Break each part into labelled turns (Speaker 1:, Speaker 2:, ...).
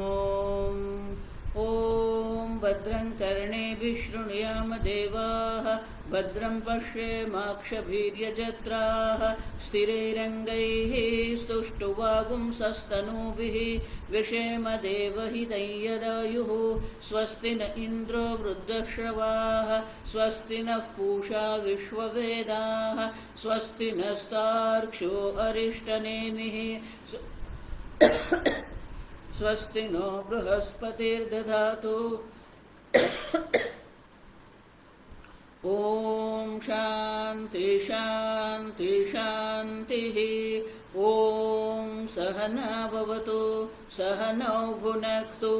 Speaker 1: ॐ भद्रं कर्णेभिः शृणुयाम देवाः भद्रं पश्येमाक्षभिर्यजत्राः स्थिरैरङ्गैः स्तुष्टुवागुंसस्तनूभिः व्यशेम देवहितं यदायुः स्वस्ति न इन्द्रो वृद्धश्रवाः स्वस्ति नः पूषा विश्ववेदाः स्वस्ति नस्तार्क्ष्यो अरिष्टनेमिः स्वस्ति नो बृहस्पतिर्दधातु ॐ शान्ति शान्ति शान्तिः ॐ सहना भवतु सहनौ भुनक्तु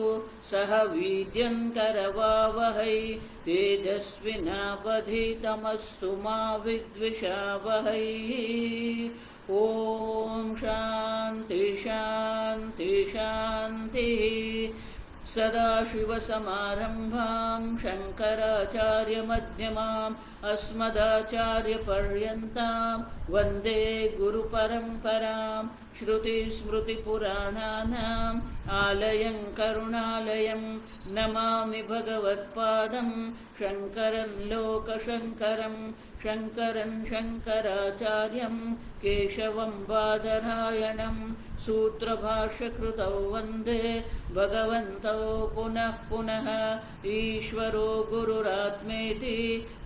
Speaker 1: सह वीर्यं करवावहै तेजस्विनावधीतमस्तु मा विद्विषावहै ॐ शान्ति शान्ति शान्तिः सदाशिवसमारम्भां शङ्कराचार्यमध्यमाम् अस्मदाचार्यपर्यन्तां वन्दे गुरुपरम्परां श्रुतिस्मृतिपुराणानाम् आलयं करुणालयं नमामि भगवत्पादं शङ्करं लोकशङ्करं शङ्करं शङ्कराचार्यं केशवं बादरायणं सूत्रभाष्यकृतौ वन्दे भगवन्तौ पुनः पुनः ईश्वरो गुरुरात्मेति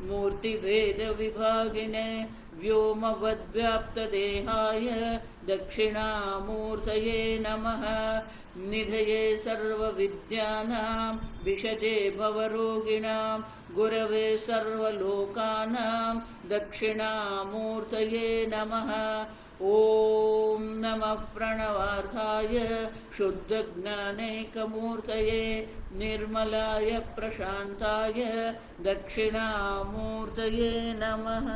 Speaker 1: मूर्तिभेदविभागिने व्योमवद्व्याप्तदेहाय दक्षिणामूर्तये नमः निधये सर्वविद्यानां विषजे भवरोगिणां गुरवे सर्वलोकानां दक्षिणामूर्तये नमः ॐ नमः प्रणवार्थाय शुद्धज्ञानैकमूर्तये निर्मलाय प्रशान्ताय दक्षिणामूर्तये नमः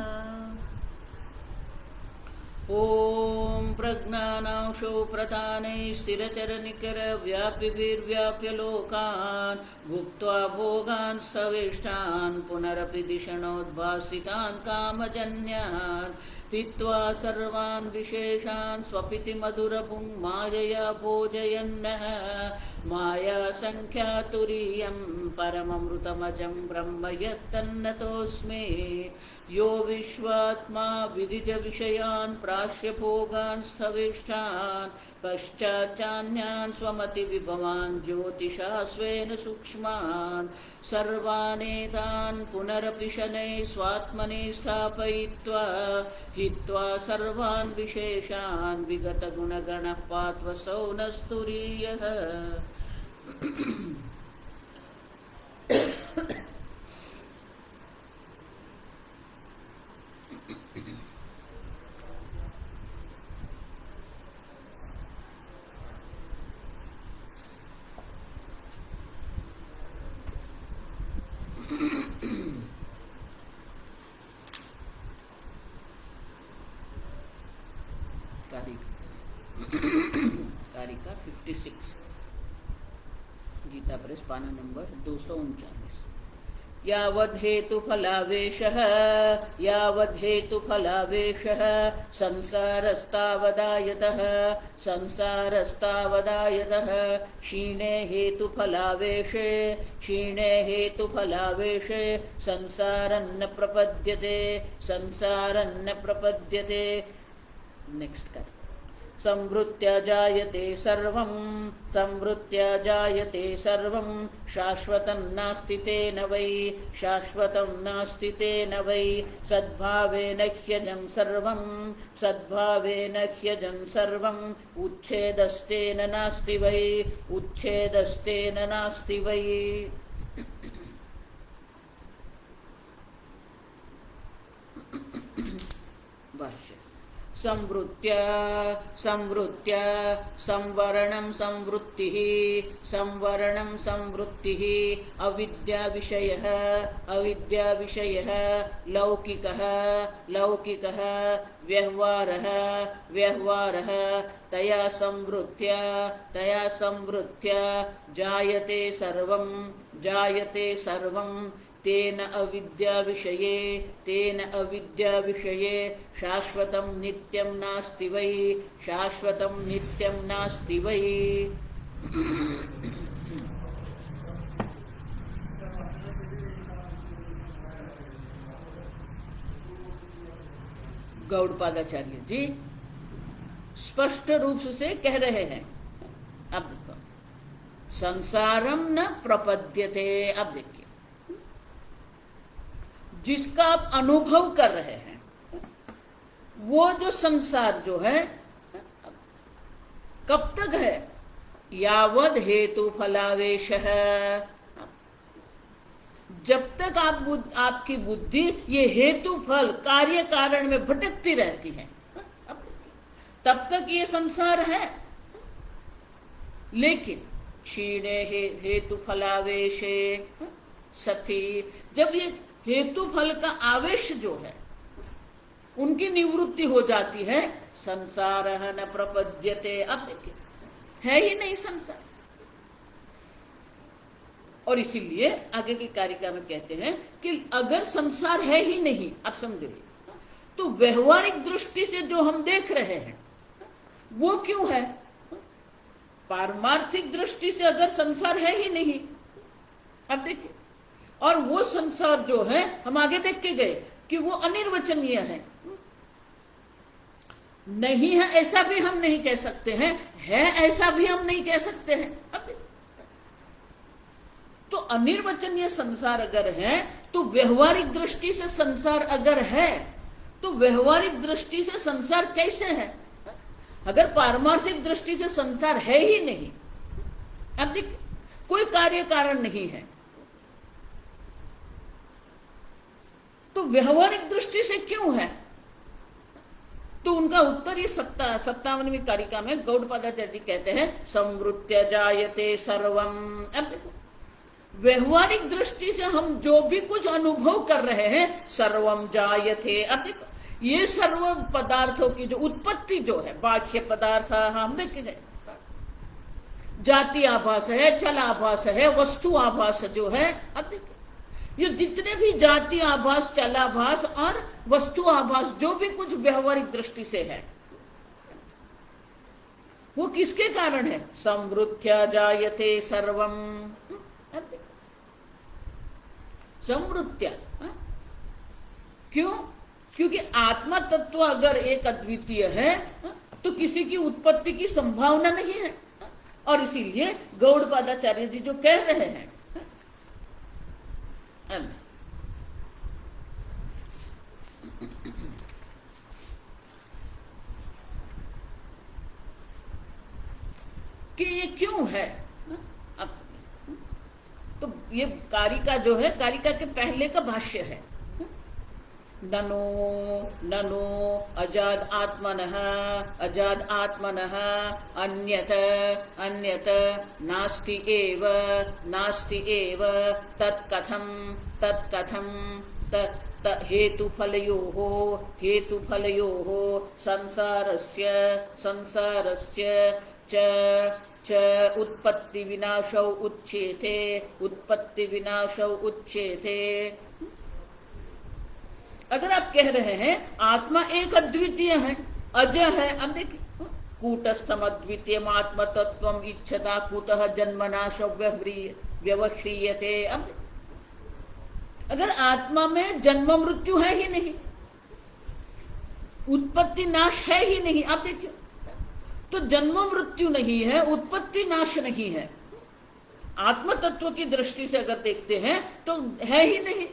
Speaker 1: ॐ प्रज्ञानांशो प्रतानै स्थिरचरनिकरव्यापिभिर्व्याप्य लोकान् भुक्त्वा भोगान् सविष्टान् पुनरपि दिशणोद्भासितान् कामजन्यान् हित्वा सर्वान् विशेषान् स्वपिति मधुरभुं मायया भोजयन्नः मायासङ्ख्यातुरीयं परममृतमजं ब्रह्म यत्तन्नतोऽस्मि यो विश्वात्मा विदिजविषयान् प्राश्य भोगान् स्थविष्टान् पश्चाच्चान्यान् स्वमतिविभवान् ज्योतिषा स्वेन सूक्ष्मान् सर्वानेतान् पुनरपि शनैः स्वात्मनि स्थापयित्वा हित्वा सर्वान् विशेषान् विगतगुणगणः पात्वसौ न स्तुरीयः कारिका 56 गीता प्रेस पाना नंबर 239 यावद्धेतुफलावेशः संसारस्तावदायतः क्षीणे हेतुफलावेशे संसारन्न प्रपद्यते नेक्स्ट कर संवृत्त्या जायते सर्वं शाश्वतं नास्ति तेन वै सद्भावेन ह्यजं सर्वं उच्छेदस्तेन नास्ति वै संवृत्त्या संवरणं संवृत्तिः अविद्याविषयः लौकिकः व्यवहारः तया संवृत्त्या जायते सर्वं तेन अविद्याविषये शाश्वतं नित्यं नास्ति वै गौड़पादाचार्य जी स्पष्ट रूप से कह रहे हैं। अब देखो, संसारम न प्रपद्यते। अब देखिए, जिसका आप अनुभव कर रहे हैं वो जो संसार जो है कब तक है? यावद हेतु फलावेश है। जब तक आपकी बुद्धि ये हेतु फल कार्य कारण में भटकती रहती है तब तक ये संसार है। लेकिन क्षीणे हेतु फलावेशे सती, जब ये हेतु फल का आवेश जो है उनकी निवृत्ति हो जाती है, संसार न प्रपद्यते। अब देखिए, है ही नहीं संसार। और इसीलिए आगे की कारिका में कहते हैं कि अगर संसार है ही नहीं, अब समझिए, तो व्यवहारिक दृष्टि से जो हम देख रहे हैं वो क्यों है? पारमार्थिक दृष्टि से अगर संसार है ही नहीं, अब देखिए, और वो संसार जो है हम आगे देख के गए कि वो अनिर्वचनीय है। नहीं है ऐसा भी हम नहीं कह सकते हैं, है ऐसा भी हम नहीं कह सकते हैं। अब तो अनिर्वचनीय संसार अगर है तो व्यवहारिक दृष्टि से संसार अगर है तो व्यवहारिक दृष्टि से संसार कैसे है? अगर पारमार्थिक दृष्टि से संसार है ही नहीं, अब देखिए, कोई कार्य कारण नहीं है, तो व्यवहारिक दृष्टि से क्यों है? तो उनका उत्तर ये 57वीं कारिका में गौड़पादाचार्य जी कहते हैं, संवृत्य जायते सर्वम। अब देखो, व्यवहारिक दृष्टि से हम जो भी कुछ अनुभव कर रहे हैं, सर्वम जायते। अब देखो, ये सर्व पदार्थों की जो उत्पत्ति जो है, बाह्य पदार्थ हम देख गए, जाति आभास है, चल आभास है, वस्तु आभास जो है। अब देखिए, ये जितने भी जाति आभास, चलाभास और वस्तु आभास जो भी कुछ व्यवहारिक दृष्टि से है, वो किसके कारण है? संवृत्या जायते सर्वम। संवृत्या, क्यों? क्योंकि आत्मा तत्व अगर एक अद्वितीय है तो किसी की उत्पत्ति की संभावना नहीं है। और इसीलिए गौड़पादाचार्य जी जो कह रहे हैं, कि ये क्यों है। अब तो ये कारिका जो है, कारिका के पहले का भाष्य है, ननो ननो अजाद आत्मनः अन्यत अन्यत नास्ति एव तत्कथम हेतुफलयोः संसारस्य च उत्पत्ति विनाशौ उच्येते। अगर आप कह रहे हैं आत्मा एक अद्वितीय है, अज है, अब देखिए, कूटस्थम अद्वितीय आत्म तत्व इच्छता कूटः जन्मनाश व्यवह्रियते। अब अगर आत्मा में जन्म मृत्यु है ही नहीं, उत्पत्ति नाश है ही नहीं, आप देखिए, तो जन्म मृत्यु नहीं है, उत्पत्ति नाश नहीं है, आत्म तत्व की दृष्टि से अगर देखते हैं तो है ही नहीं।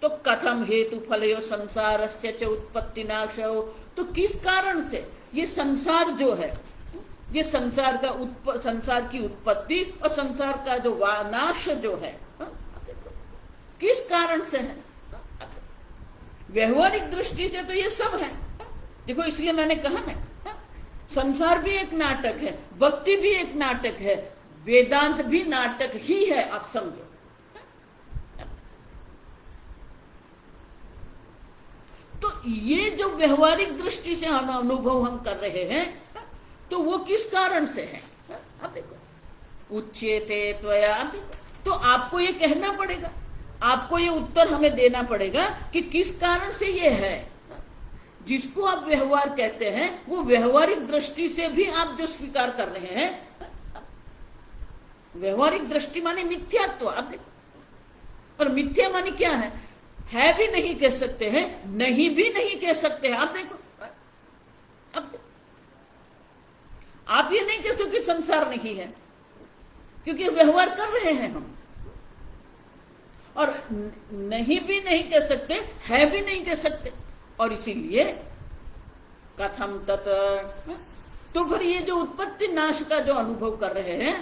Speaker 1: तो कथम हेतु फलयो संसारस्य च उत्पत्ति नाशो, तो किस कारण से ये संसार जो है, ये संसार का संसार की उत्पत्ति और संसार का जो नाश जो है, किस कारण से है? व्यवहारिक दृष्टि से तो ये सब है। देखो, इसलिए मैंने कहा ना, संसार भी एक नाटक है, भक्ति भी एक नाटक है, वेदांत भी नाटक ही है, आप समझो। तो ये जो व्यवहारिक दृष्टि से हम अनुभव हम कर रहे हैं, तो वो किस कारण से है? आप देखो, उच्यते त्वया, तो आपको ये कहना पड़ेगा, आपको ये उत्तर हमें देना पड़ेगा कि किस कारण से ये है। जिसको आप व्यवहार कहते हैं, वो व्यवहारिक दृष्टि से भी आप जो स्वीकार कर रहे हैं, व्यवहारिक दृष्टि माने मिथ्यात्व। आप देखो, और मिथ्या माने क्या है भी नहीं कह सकते हैं, नहीं भी नहीं कह सकते हैं। आप देखो, आप ये नहीं कह सकते संसार नहीं है, क्योंकि व्यवहार कर रहे हैं हम। और नहीं भी नहीं कह सकते, है भी नहीं कह सकते, और इसीलिए कथम तत्, तो फिर ये जो उत्पत्ति नाश का जो अनुभव कर रहे हैं,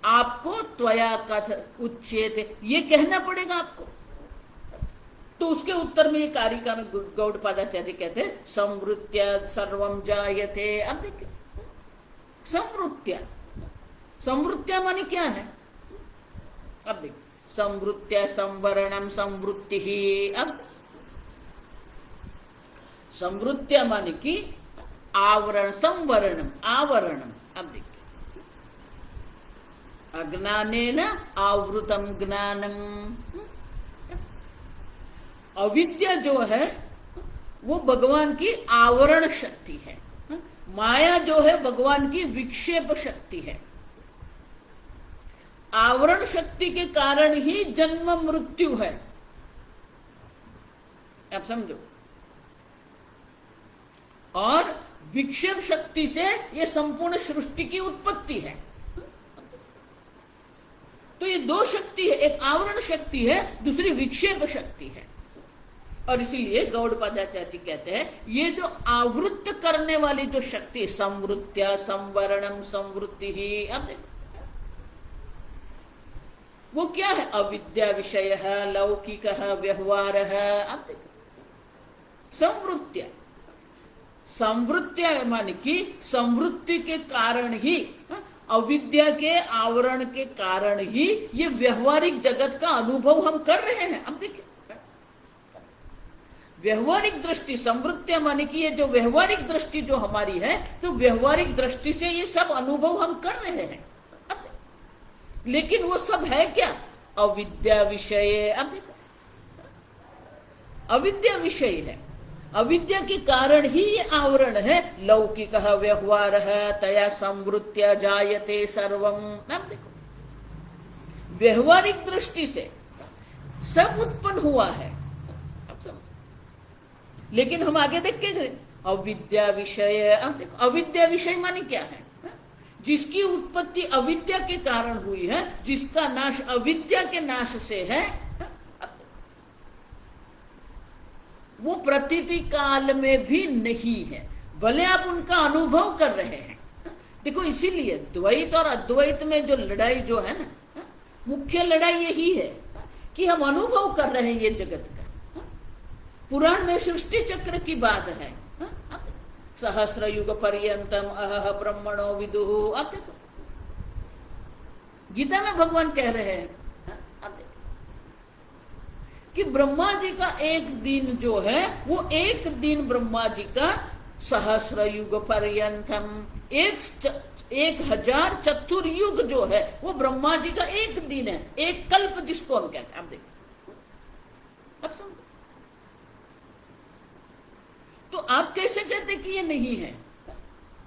Speaker 1: आपको त्वया कथ उच्चेत, ये कहना पड़ेगा आपको। तो उसके उत्तर में ये कारिका में गौड़पादाचार्य कहते हैं संवृत्य सर्वम जायते। अब देखिए, संवृत्या माने क्या है? अब देखिए, संवृत्या संवरणम संवृत्ति ही। अब संवृत्या माने कि आवरण, संवरणम आवरणम। अब देखिए, अज्ञानेन आवृतम ज्ञानम। अविद्या जो है वो भगवान की आवरण शक्ति है, माया जो है भगवान की विक्षेप शक्ति है। आवरण शक्ति के कारण ही जन्म मृत्यु है, आप समझो। और विक्षेप शक्ति से ये संपूर्ण सृष्टि की उत्पत्ति है। तो ये दो शक्ति है, एक आवरण शक्ति है, दूसरी विक्षेप शक्ति है। और इसीलिए गौड़पादाचार्य कहते हैं ये जो आवृत्त करने वाली जो शक्ति, संवृत्या संवरणम संवृत्ति ही। अब देखो वो क्या है? अविद्या विषय है, लौकिक व्यवहार है। अब देखो, संवृत्या, संवृत्या माने कि संवृत्ति के कारण ही, अविद्या के आवरण के कारण ही ये व्यवहारिक जगत का अनुभव हम कर रहे हैं। अब देखिए, व्यवहारिक दृष्टि, संवृत्या माने कि ये जो व्यवहारिक दृष्टि जो हमारी है, तो व्यवहारिक दृष्टि से ये सब अनुभव हम कर रहे हैं। लेकिन वो सब है क्या? अविद्या विषय। अब देखो, अविद्या विषय है, अविद्या के कारण ही ये आवरण है। लौकिक व्यवहार है, तया संवृत्या जायते सर्वम। अब देखो, व्यवहारिक दृष्टि से सब उत्पन्न हुआ है। लेकिन हम आगे देख के अविद्या विषय। अब देखो, अविद्या विषय माने क्या है? जिसकी उत्पत्ति अविद्या के कारण हुई है, जिसका नाश अविद्या के नाश से है, वो प्रतीति काल में भी नहीं है, भले आप उनका अनुभव कर रहे हैं। देखो, इसीलिए द्वैत और अद्वैत में जो लड़ाई जो है ना, मुख्य लड़ाई यही है कि हम अनुभव कर रहे हैं ये जगत का। पुराण में सृष्टि चक्र की बात है, सहस्र युग पर्यंतम अहह ब्रह्मणो विदुः। अब देखो, गीता में भगवान कह रहे हैं कि ब्रह्मा जी का एक दिन जो है वो एक दिन ब्रह्मा जी का सहस्र युग पर्यंतम, 1000 चतुर्युग जो है वो ब्रह्मा जी का एक दिन है, एक कल्प जिसको हम कहते हैं। अब देखो, अब समझो। तो आप कैसे कहते कि ये नहीं है?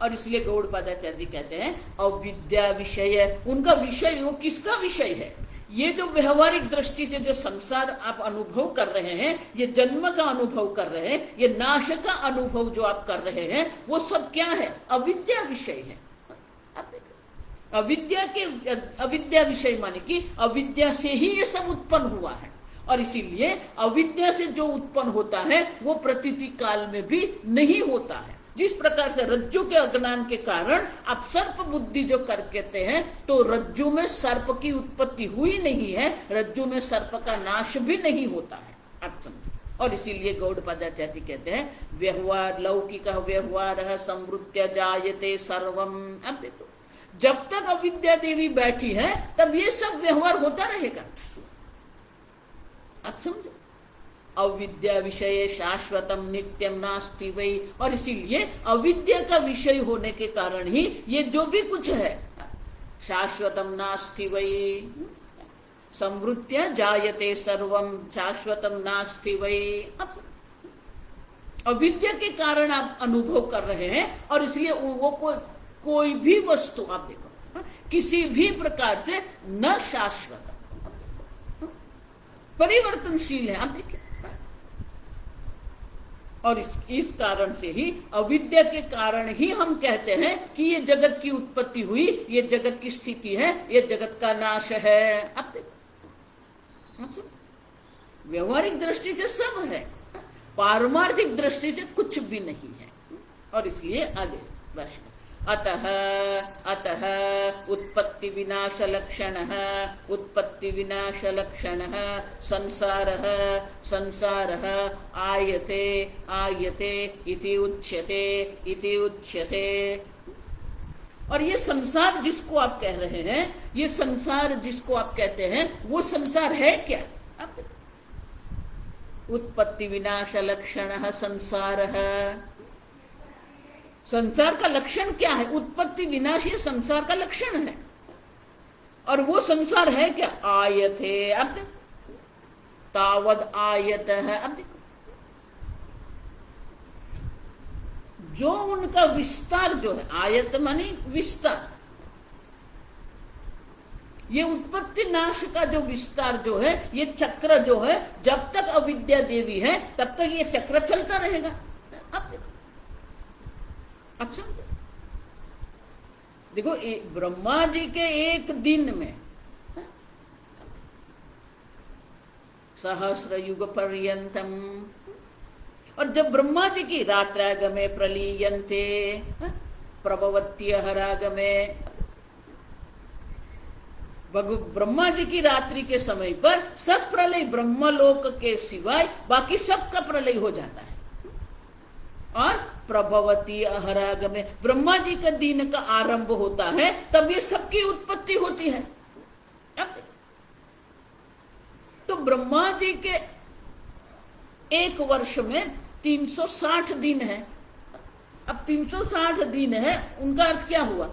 Speaker 1: और इसलिए गौड़पादाचार्य कहते हैं अविद्या विषय, उनका विषय, वो किसका विषय है? ये जो व्यवहारिक दृष्टि से जो संसार आप अनुभव कर रहे हैं, ये जन्म का अनुभव कर रहे हैं, ये नाश का अनुभव जो आप कर रहे हैं, वो सब क्या है? अविद्या विषय है। आप देखो, अविद्या विषय माने कि अविद्या से ही ये सब उत्पन्न हुआ है। और इसीलिए अविद्या से जो उत्पन्न होता है वो प्रतीति काल में भी नहीं होता है। जिस प्रकार से रज्जु के अज्ञान के कारण आप सर्प बुद्धि जो कर कहते हैं, तो रज्जु में सर्प की उत्पत्ति हुई नहीं है, रज्जु में सर्प का नाश भी नहीं होता है। आप समझे। और इसीलिए गौड़पादाचार्य कहते हैं व्यवहार, लौकिक व्यवहार संवृत्य जायते सर्वम। अब देखो, जब तक अविद्या देवी बैठी है तब ये सब व्यवहार होता रहेगा। आप समझो, अविद्या विषय शाश्वतम नित्यम नास्ति वै। और इसीलिए अविद्या का विषय होने के कारण ही ये जो भी कुछ है शाश्वतम नास्ति वै। संवृत्या जायते सर्वम शाश्वतम नास्ति वै। अविद्या के कारण आप अनुभव कर रहे हैं, और इसलिए वो कोई भी वस्तु, आप देखो, किसी भी प्रकार से न शाश्वत, परिवर्तनशील है। आप देखिए, और इस कारण से ही अविद्या के कारण ही हम कहते हैं कि ये जगत की उत्पत्ति हुई, ये जगत की स्थिति है, ये जगत का नाश है। आप देखो, व्यवहारिक दृष्टि से सब है, पारमार्थिक दृष्टि से कुछ भी नहीं है। और इसलिए आगे बस अतः अतः उत्पत्ति विनाश लक्षण, उत्पत्ति विनाश लक्षण संसार संसार आयते आयते इति उच्यते इति उच्यते। और ये संसार जिसको आप कह रहे हैं, ये संसार जिसको आप कहते हैं, वो संसार है क्या? उत्पत्ति विनाश लक्षण संसार है। संसार का लक्षण क्या है? उत्पत्ति विनाश, ये संसार का लक्षण है। और वो संसार है क्या? आयत है। अब देखो, तावद आयत है। अब देखो, जो उनका विस्तार जो है, आयत मानी विस्तार, ये उत्पत्ति नाश का जो विस्तार जो है, ये चक्र जो है, जब तक अविद्या देवी है तब तक ये चक्र चलता रहेगा। अब देखो, अच्छा देखो, ब्रह्मा जी के एक दिन में सहस्र युग पर्यंतम, और जब ब्रह्मा जी की रात्रागमे प्रलीयन्ते प्रभवत्य हरागमे, ब्रह्मा जी की रात्रि के समय पर सब प्रलय ब्रह्मलोक के सिवाय बाकी सबका प्रलय हो जाता है। और प्रभवती अहरागमे, ब्रह्मा जी का दिन का आरंभ होता है, तब ये सबकी उत्पत्ति होती है। तो ब्रह्मा जी के एक वर्ष में 360 दिन है। अब 360 दिन है, उनका अर्थ क्या हुआ?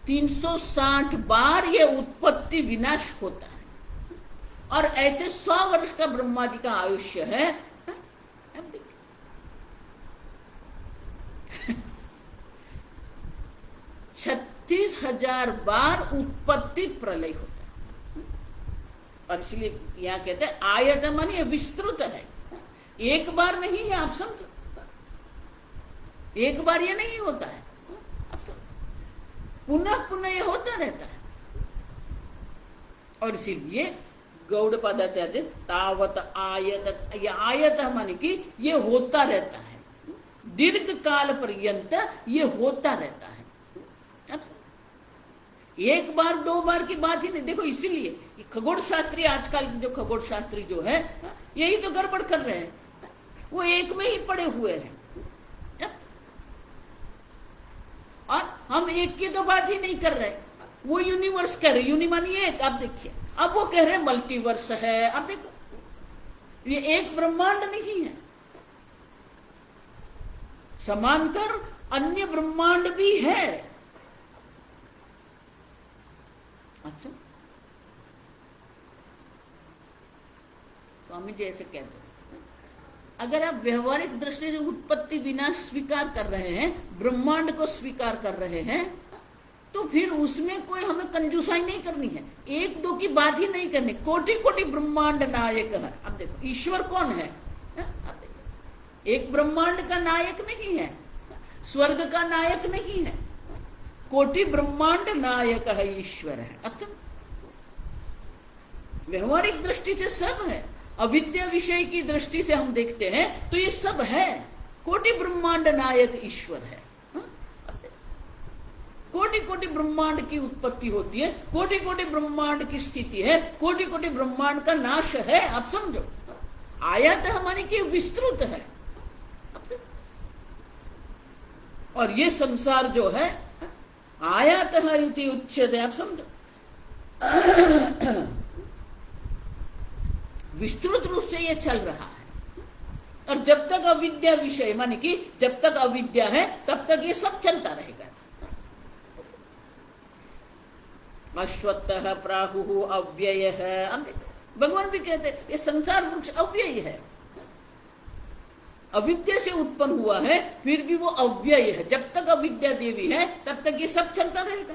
Speaker 1: 360 बार ये उत्पत्ति विनाश होता है। और ऐसे 100 वर्ष का ब्रह्मा जी का आयुष्य है। अब देखिए, 36,000 बार उत्पत्ति प्रलय होता है। और इसलिए यहां कहते हैं आयत माने विस्तृत है, एक बार नहीं है। आप समझो, एक बार ये नहीं होता है, पुनः पुनः ये होता रहता है। और इसीलिए गौड़पादाचार्य तावत आयत, ये आयत माने कि ये होता रहता है, दीर्घ काल पर्यंत ये होता रहता है। एक बार दो बार की बात ही नहीं। देखो, इसीलिए खगोल शास्त्री, आजकल के जो खगोल शास्त्री जो है, यही तो गड़बड़ कर रहे हैं। वो एक में ही पड़े हुए हैं, और हम एक की तो बात ही नहीं कर रहे। वो यूनिवर्स कह रहे, यूनि मानी एक। आप देखिए, अब वो कह रहे हैं मल्टीवर्स है। अब देखो, ये एक ब्रह्मांड नहीं है, समांतर अन्य ब्रह्मांड भी है। अच्छा, स्वामी जी ऐसे कहते हैं, अगर आप व्यवहारिक दृष्टि से उत्पत्ति विनाश स्वीकार कर रहे हैं, ब्रह्मांड को स्वीकार कर रहे हैं, तो फिर उसमें कोई हमें कंजूसाई नहीं करनी है, एक दो की बात ही नहीं करनी। कोटि कोटि ब्रह्मांड नायक है। अब देखो, ईश्वर कौन है? अब देखो, एक ब्रह्मांड का नायक नहीं है, स्वर्ग का नायक नहीं है, कोटि ब्रह्मांड नायक है, ईश्वर है। अब तो व्यवहारिक दृष्टि से सब है, अविद्या विषय की दृष्टि से हम देखते हैं तो ये सब है। कोटि ब्रह्मांड नायक ईश्वर है। कोटि कोटि ब्रह्मांड की उत्पत्ति होती है, कोटि कोटि ब्रह्मांड की स्थिति है, कोटि कोटि ब्रह्मांड का नाश है। आप समझो, आयत हमारी की विस्तृत है। और ये संसार जो है आयत है इति उच्यते। आप समझो, विस्तृत रूप से ये चल रहा है। और जब तक अविद्या विषय माने कि जब तक अविद्या है तब तक ये सब चलता रहेगा। अश्वत्थः प्राहुः अव्यय है। अब देखो, भगवान भी कहते हैं ये संसार वृक्ष अव्यय है। अविद्या से उत्पन्न हुआ है, फिर भी वो अव्यय है। जब तक अविद्या देवी है तब तक ये सब चलता रहेगा।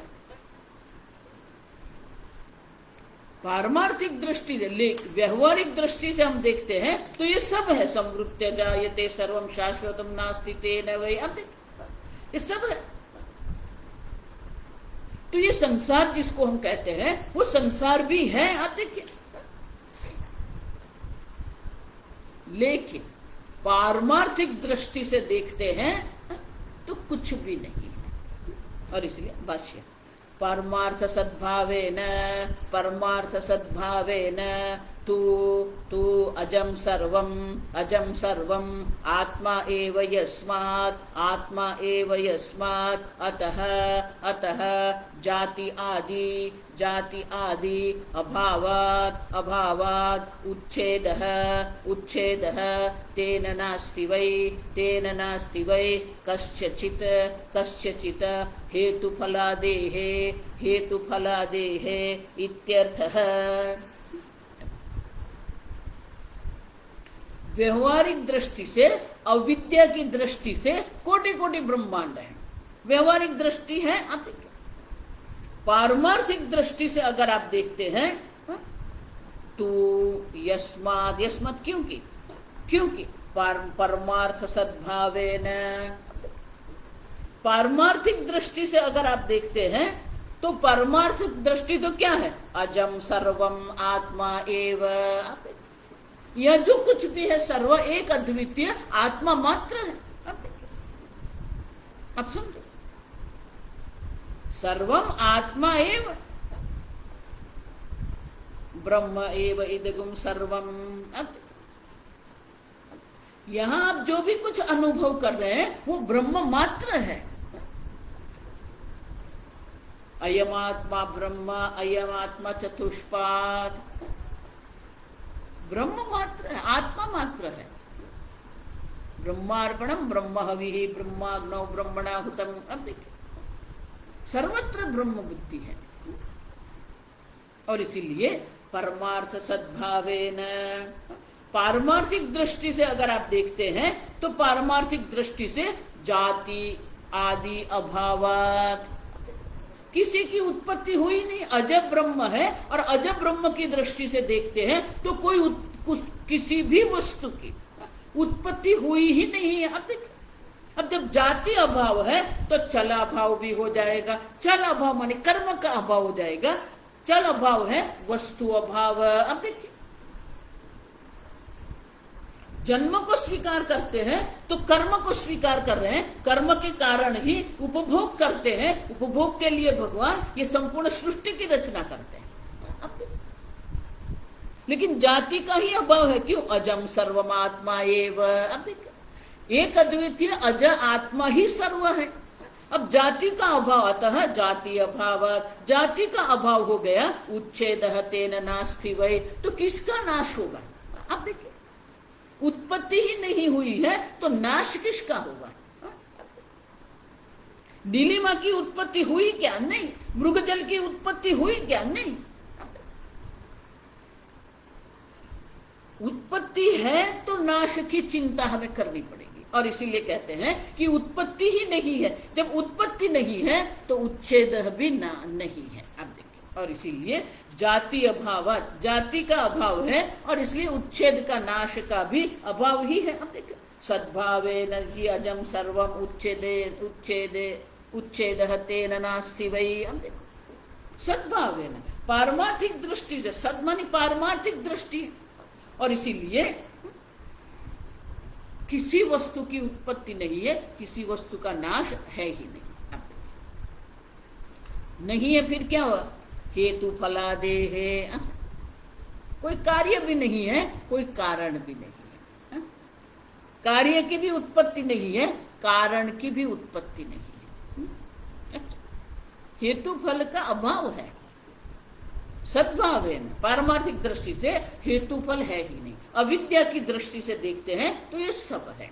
Speaker 1: पारमार्थिक दृष्टि से, व्यवहारिक दृष्टि से हम देखते हैं तो ये सब है। संवृत्य जायते सर्वम शाश्वतम नास्ति तेन वै। अब देखिए ये सब है। तो ये संसार जिसको हम कहते हैं वो संसार भी है। आप देखिए, लेकिन पारमार्थिक दृष्टि से देखते हैं तो कुछ भी नहीं है। और इसलिए भाष्य परमार्थ सद्भावेन, परमार्थ सद्भावेन तू अजम सर्वम आत्मा एव यस्मात्, आत्मा एव यस्मात् अतः जाति आदि अभावात् उच्छेदः तेन नास्ति वै कस्यचित् हेतुफलादेः इत्यर्थः। व्यवहारिक दृष्टि से, अविद्या की दृष्टि से कोटि कोटि ब्रह्मांड है। व्यवहारिक दृष्टि है। आप देखिए, पारमार्थिक दृष्टि से अगर आप देखते हैं तो यस्मात् क्योंकि परमार्थ सद्भावेन, पारमार्थिक दृष्टि से अगर आप देखते हैं तो परमार्थिक दृष्टि तो क्या है? अजम सर्वम आत्मा एव। यह जो कुछ भी है सर्व एक अद्वितीय आत्मा मात्र है। अब समझो, सर्वम आत्मा एव ब्रह्म एव इदगुम सर्वम। यहां आप जो भी कुछ अनुभव कर रहे हैं वो ब्रह्म मात्र है। अयम आत्मा ब्रह्म, अयम आत्मा चतुष्पाद। ब्रह्म मात्र है, आत्मा मात्र है। ब्रह्मार्पणम ब्रह्म हविः ब्रह्माग्नौ ब्रह्मणाहुतम। अब देखिए, सर्वत्र ब्रह्म बुद्धि है। और इसीलिए परमार्थ सद्भावेन, पारमार्थिक दृष्टि से अगर आप देखते हैं तो पारमार्थिक दृष्टि से जाति आदि अभावात, किसी की उत्पत्ति हुई नहीं, अजब ब्रह्म है। और अजब ब्रह्म की दृष्टि से देखते हैं तो किसी भी वस्तु की उत्पत्ति हुई ही नहीं है। अब देखिए, अब जब जाति अभाव है तो चल अभाव भी हो जाएगा। चल अभाव माने कर्म का अभाव हो जाएगा। चल अभाव है वस्तु अभाव। अब देखिए, जन्म को स्वीकार करते हैं तो कर्म को स्वीकार कर रहे हैं। कर्म के कारण ही उपभोग करते हैं। उपभोग के लिए भगवान ये संपूर्ण सृष्टि की रचना करते हैं। लेकिन जाति का ही अभाव है। क्यों? अजम सर्वमात्मा एव। अब देखिए, एक अद्वितीय अज आत्मा ही सर्व है। अब जाति का अभाव, अतः जाति अभाव, जाति का अभाव हो गया। उच्छेदः तेन नास्ति वै, तो किसका नाश होगा? अब देखिए, उत्पत्ति ही नहीं हुई है तो नाश किसका होगा? नीलिमा की उत्पत्ति हुई क्या? नहीं। मृगजल की उत्पत्ति हुई क्या? नहीं। उत्पत्ति है तो नाश की चिंता हमें करनी पड़ेगी। और इसीलिए कहते हैं कि उत्पत्ति ही नहीं है। जब उत्पत्ति नहीं है तो उच्छेद भी नहीं है। अब देखिए, और इसीलिए जाति अभाव, जाति का अभाव है और इसलिए उच्छेद का, नाश का भी अभाव ही है। अब देखिए, सद्भावेन हि अजम सर्वम उच्छेदः तेन नास्ति वै। अब देखो, सद्भावेन, पारमार्थिक दृष्टि से, सद मानी पारमार्थिक दृष्टि। और इसीलिए किसी वस्तु की उत्पत्ति नहीं है, किसी वस्तु का नाश है ही नहीं। नहीं है फिर क्या हुआ? हेतु फलादेः, कोई कार्य भी नहीं है, कोई कारण भी नहीं है। कार्य की भी उत्पत्ति नहीं है, कारण की भी उत्पत्ति नहीं है। हेतु फल का अभाव है। सद्भावेन, पारमार्थिक दृष्टि से हेतु फल है ही नहीं। अविद्या की दृष्टि से देखते हैं तो ये सब है।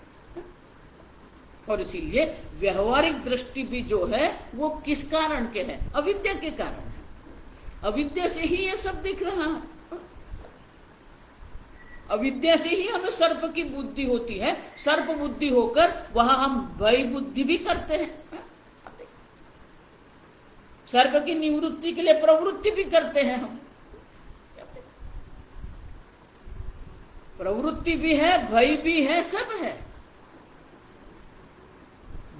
Speaker 1: और इसीलिए व्यवहारिक दृष्टि भी जो है वो किस कारण के है? अविद्या के कारण है। अविद्या से ही ये सब दिख रहा है। अविद्या से ही हमें सर्प की बुद्धि होती है। सर्प बुद्धि होकर वहां हम भय बुद्धि भी करते हैं। सर्प की निवृत्ति के लिए प्रवृत्ति भी करते हैं हम। प्रवृत्ति भी है, भय भी है, सब है।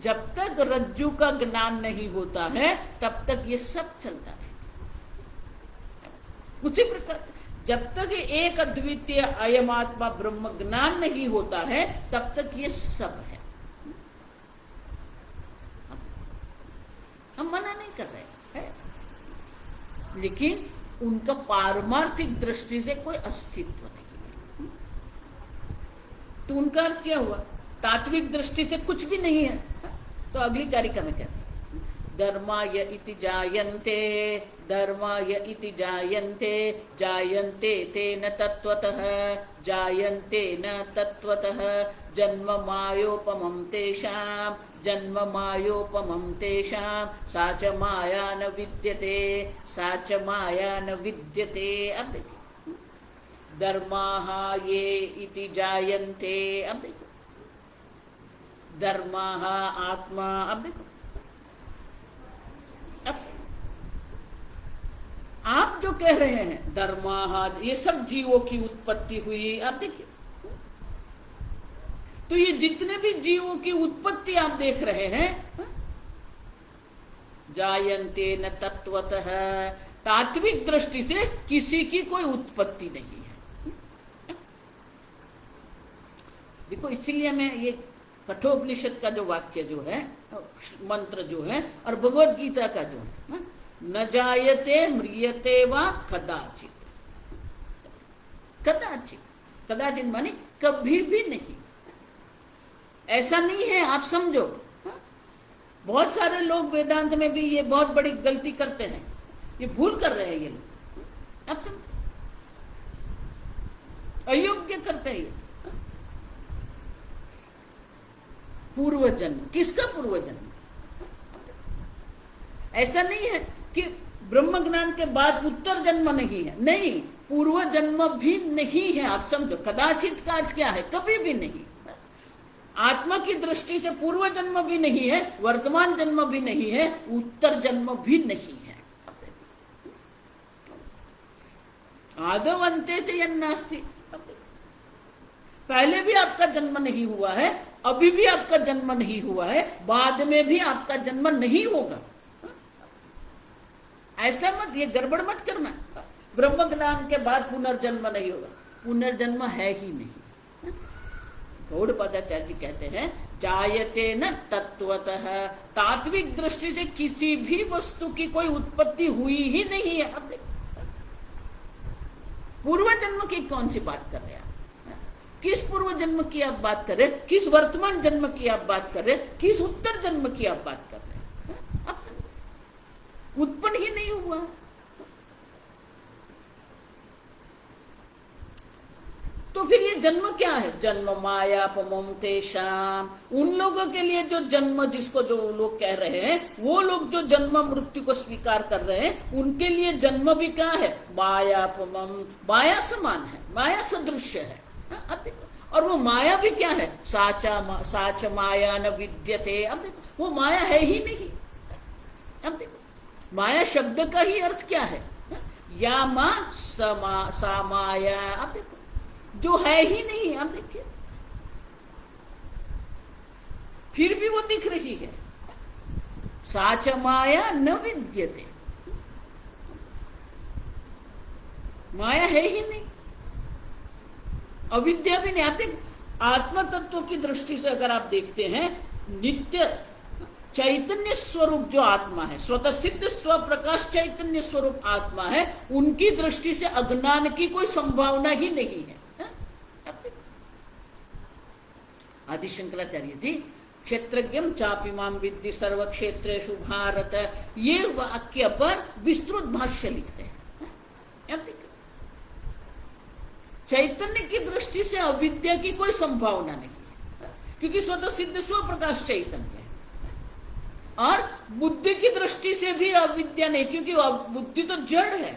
Speaker 1: जब तक रज्जु का ज्ञान नहीं होता है तब तक ये सब चलता है। उसी प्रकार जब तक एक अद्वितीय अयम आत्मा ब्रह्म ज्ञान नहीं होता है तब तक ये सब है। हम मना नहीं कर रहे हैं, लेकिन उनका पारमार्थिक दृष्टि से कोई अस्तित्व नहीं है। तो उनका अर्थ क्या हुआ? तात्विक दृष्टि से कुछ भी नहीं है। तो अगली कारिका में कहते हैं धर्माय इति जायन्ते, धर्माय इति जायन्ते, जायन्ते तेन तत्त्वतः, जायन्ते न तत्त्वतः, जन्म मायोपमं तेषां, जन्म मायोपमं तेषां, सा च माया न विद्यते, सा च माया न विद्यते। अब देखिए धर्माः ये इति जायन्ते, अब देखो धर्माः आत्मा, अब देखो अब आप जो कह रहे हैं धर्माः ये सब जीवों की उत्पत्ति हुई, आप देखिए तो ये जितने भी जीवों की उत्पत्ति आप देख रहे हैं, जायन्ते न तत्त्वतः, तात्विक दृष्टि से किसी की कोई उत्पत्ति नहीं है। देखो इसीलिए मैं ये कठोपनिषद का जो वाक्य जो है, मंत्र जो है, और भगवद गीता का जो है, न जायते म्रियते वा कदाचित, कदाचित, कदाचित माने कभी भी नहीं। ऐसा नहीं है, आप समझो। बहुत सारे लोग वेदांत में भी ये बहुत बड़ी गलती करते हैं, ये भूल कर रहे हैं ये लोग, आप समझो, अयोग्य करते हैं। पूर्व जन्म, किसका पूर्व जन्म? ऐसा नहीं है कि ब्रह्म ज्ञान के बाद उत्तर जन्म नहीं है, नहीं, पूर्व जन्म भी नहीं है। आप समझो, कदाचित का अर्थ क्या है? कभी भी नहीं। आत्मा की दृष्टि से पूर्व जन्म भी नहीं है, वर्तमान जन्म भी नहीं है, उत्तर जन्म भी नहीं है। आदौ अन्ते च यन्नास्ति, पहले भी आपका जन्म नहीं हुआ है, अभी भी आपका जन्म नहीं हुआ है, बाद में भी आपका जन्म नहीं होगा। ऐसा मत, ये गड़बड़ मत करना। ब्रह्म ज्ञान के बाद पुनर्जन्म नहीं होगा, पुनर्जन्म है ही नहीं। गौड़पादाचार्य जी कहते हैं जायते न तत्त्वतः, तात्विक दृष्टि से किसी भी वस्तु की कोई उत्पत्ति हुई ही नहीं है। अब देखो पूर्व जन्म की कौन सी बात कर रहे हैं? किस पूर्व जन्म की आप बात कर रहे हैं? किस वर्तमान जन्म की आप बात कर रहे हैं? किस उत्तर जन्म की आप बात कर रहे हैं? अब उत्पन्न ही नहीं हुआ। तो फिर ये जन्म क्या है? जन्म मायापमं तेषाम, उन लोगों के लिए जो जन्म, जिसको जो लोग कह रहे हैं, वो लोग जो जन्म मृत्यु को स्वीकार कर रहे हैं, उनके लिए जन्म भी क्या है? मायापमं, माया समान है, माया सदृश्य है। अब देखो, और वो माया भी क्या है? साच माया न विद्यते। अब देखो वो माया है ही नहीं। अब देखो माया शब्द का ही अर्थ क्या है? या मा सा माया। अब देखो जो है ही नहीं। अब देखिए फिर भी वो दिख रही है। साच माया न विद्यते, माया है ही नहीं, अविद्या भी नहीं। आते आत्म तत्व की दृष्टि से अगर आप देखते हैं, नित्य चैतन्य स्वरूप जो आत्मा है, स्वतः सिद्ध स्व प्रकाश चैतन्य स्वरूप आत्मा है, उनकी दृष्टि से अज्ञान की कोई संभावना ही नहीं है। आदि शंकराचार्य जी क्षेत्रज्ञम चापिमाम विद्धि सर्व क्षेत्रेषु भारत, ये वाक्य पर विस्तृत भाष्य लिखते हैं। चैतन्य की दृष्टि से अविद्या की कोई संभावना नहीं है, क्योंकि स्वतः सिद्ध स्व प्रकाश चैतन्य है। और बुद्धि की दृष्टि से भी अविद्या नहीं, क्योंकि बुद्धि तो जड़ है।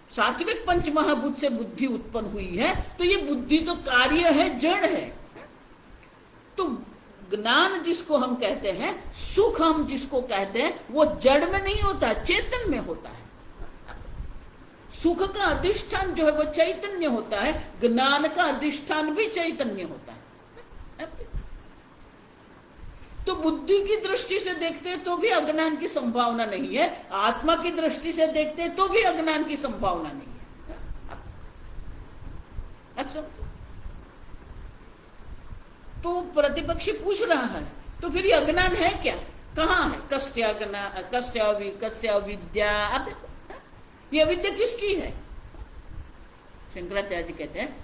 Speaker 1: सात्विक पंच महाभूत से बुद्धि उत्पन्न हुई है, तो ये बुद्धि तो कार्य है, जड़ है। तो ज्ञान जिसको हम कहते हैं, सुख हम जिसको कहते हैं, वो जड़ में नहीं होता, चेतन में होता है। सुख का अधिष्ठान जो है वो चैतन्य होता है, ज्ञान का अधिष्ठान भी चैतन्य होता है। तो बुद्धि की दृष्टि से देखते तो भी अज्ञान की संभावना नहीं है, आत्मा की दृष्टि से देखते तो भी अज्ञान की संभावना नहीं है। अब समझो। तो प्रतिपक्षी पूछ रहा है, तो फिर ये अज्ञान है क्या, कहाँ है? कस्य अविद्या। अब देखो, ये अविद्या किसकी है? शंकराचार्य जी कहते हैं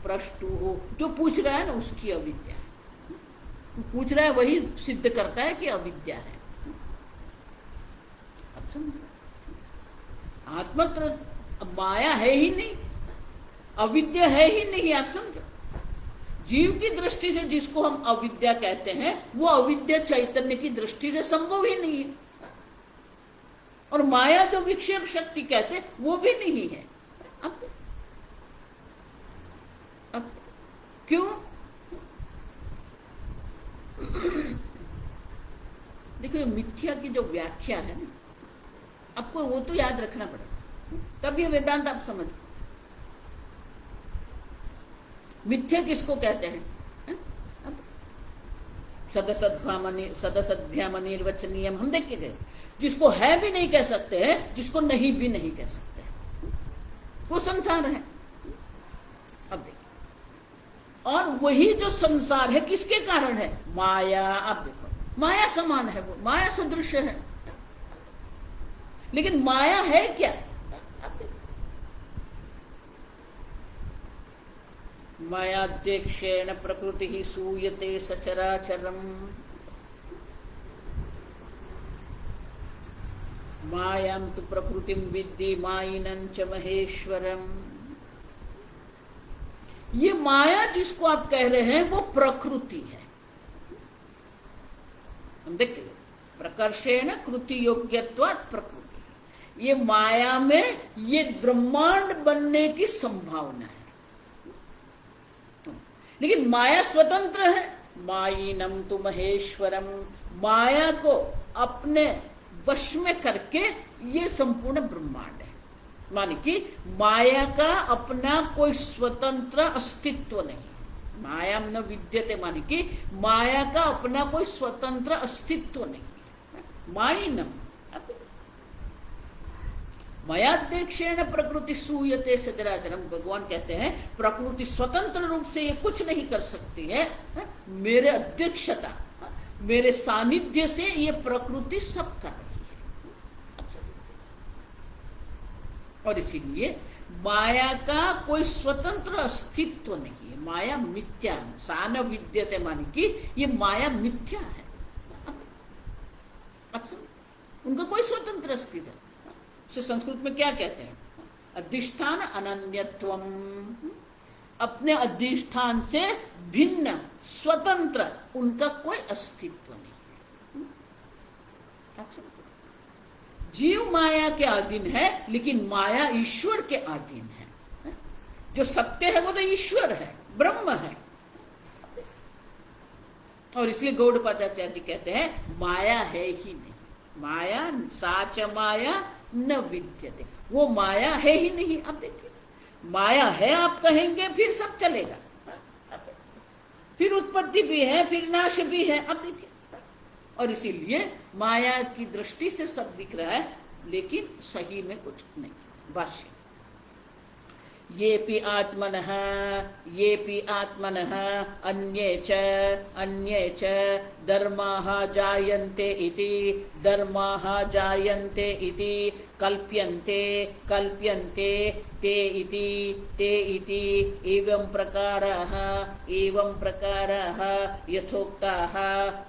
Speaker 1: प्रष्टु हो, जो पूछ रहा है ना उसकी अविद्या है। पूछ रहा है वही सिद्ध करता है कि अविद्या है। अब समझो, आत्मत्र माया है ही नहीं, अविद्या है ही नहीं। आप समझो, जीव की दृष्टि से जिसको हम अविद्या कहते हैं, वो अविद्या चैतन्य की दृष्टि से संभव ही नहीं है। और माया जो विक्षेप शक्ति कहते वो भी नहीं है। अब क्यों? देखो, मिथ्या की जो व्याख्या है ना, आपको वो तो याद रखना पड़ेगा, तब ये वेदांत आप समझ। मिथ्या किसको कहते हैं? सदसद्भ्याम निर्वचनीयम हम देख के गए, जिसको है भी नहीं कह सकते हैं, जिसको नहीं भी नहीं कह सकते, वो संसार है। अब देखिए, और वही जो संसार है किसके कारण है? माया। आप देखो, माया समान है, वो माया सदृश है, लेकिन माया है क्या? मायाध्यक्षेण प्रकृति ही सूयते सचराचरम। मायां तु प्रकृतिं विद्धि मायिनं च महेश्वरम। ये माया जिसको आप कह रहे हैं वो प्रकृति है। हम देखिए, प्रकर्षेण कृति योग्यत्वात् प्रकृति। ये माया में ये ब्रह्मांड बनने की संभावना है, लेकिन माया स्वतंत्र है। मायिनम तु महेश्वरम। माया को अपने वश में करके ये संपूर्ण ब्रह्मांड है। माने कि माया का अपना कोई स्वतंत्र अस्तित्व नहीं। माया न विद्यते, माने कि माया का अपना कोई स्वतंत्र अस्तित्व नहीं। मायिनम मयाध्यक्षेण प्रकृति सूयते सचराचरम। भगवान कहते हैं प्रकृति स्वतंत्र रूप से ये कुछ नहीं कर सकती है, मेरे अध्यक्षता, मेरे सानिध्य से ये प्रकृति सब कर रही है। और इसीलिए माया का कोई स्वतंत्र अस्तित्व नहीं है। माया मिथ्या, सान विद्यते, माने कि ये माया मिथ्या है। अब उनका कोई स्वतंत्र अस्तित्व है। उसे संस्कृत में क्या कहते हैं? अधिष्ठान अनन्यत्वम। अपने अधिष्ठान से भिन्न, स्वतंत्र उनका कोई अस्तित्व नहीं है। जीव माया के अधीन है, लेकिन माया ईश्वर के अधीन है। जो सत्य है वो तो ईश्वर है, ब्रह्म है। और इसलिए गौड़पादाचार्य जी कहते हैं माया है ही नहीं। माया साच माया न विद्यते, वो माया है ही नहीं। अब देखिए, माया है आप कहेंगे फिर सब चलेगा, फिर उत्पत्ति भी है, फिर नाश भी है। अब देखिए, और इसीलिए माया की दृष्टि से सब दिख रहा है, लेकिन सही में कुछ नहीं। भाष्य, येपि आत्मनः अन्ये च धर्माः जायन्ते इति कल्प्यन्ते ते इति एवं प्रकाराः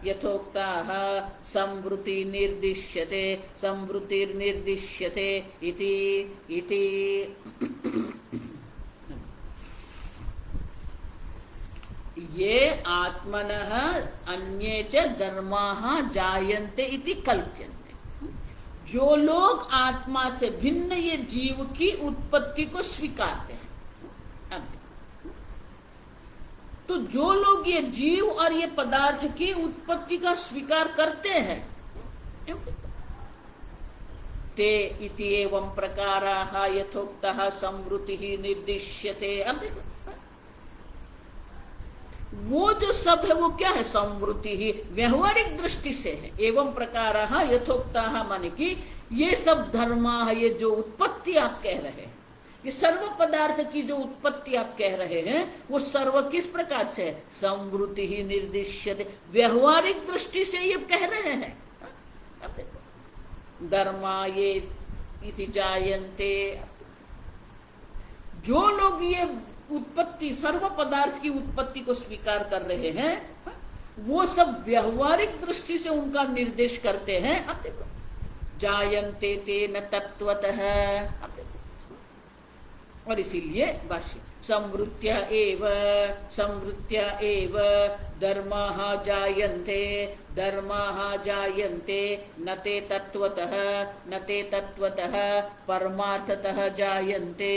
Speaker 1: यथोक्ताः संवृत्तिर्निर्दिश्यते इति ये आत्मनः अन्ये च धर्माः जायन्ते इति कल्प्यन्ते। जो लोग आत्मा से भिन्न ये जीव की उत्पत्ति को स्वीकारते हैं, अब तो जो लोग ये जीव और ये पदार्थ की उत्पत्ति का स्वीकार करते हैं, ते इति एवं प्रकाराः यथोक्तः संवृत्तिः निर्दिश्यते। अब देखो वो जो सब है वो क्या है, संवृत्ति ही व्यवहारिक दृष्टि से है। एवं प्रकाराः यथोक्तः माने कि ये सब धर्म है, ये जो उत्पत्ति आप कह रहे हैं, ये सर्व पदार्थ की जो उत्पत्ति आप कह रहे हैं वो सर्व किस प्रकार से है, संवृत्ति ही निर्दिश्यते, व्यवहारिक दृष्टि से ये कह रहे हैं। अब देखो धर्मा ये इति जायन्ते, जो लोग ये उत्पत्ति सर्व पदार्थ की उत्पत्ति को स्वीकार कर रहे हैं वो सब व्यवहारिक दृष्टि से उनका निर्देश करते हैं। अब देखो जायन्ते तेन तत्वतः, अब देखो और इसीलिए भाष्य संवृत्य एव धर्माः जायन्ते न ते तत्वतः परमार्थतः जायन्ते।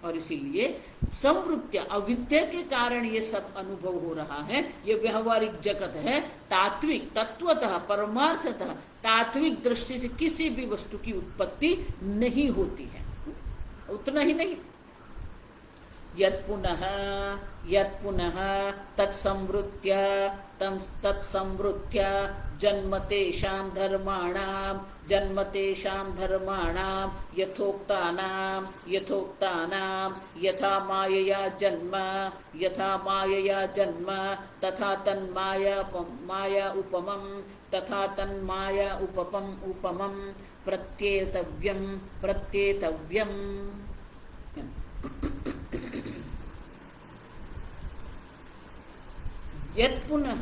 Speaker 1: और इसीलिए संवृत्य अविद्या के कारण ये सब अनुभव हो रहा है, ये व्यवहारिक जगत है। तात्विक तत्वतः परमार्थतः तात्विक दृष्टि से किसी भी वस्तु की उत्पत्ति नहीं होती है, उतना ही नहीं। यत् पुनः तत्संवृत्य जन्म तेषां धर्माणां यथोक्तानां यथा मायया जन्म तथा तन्माया उपमं प्रत्येतव्यम्। यत् पुनः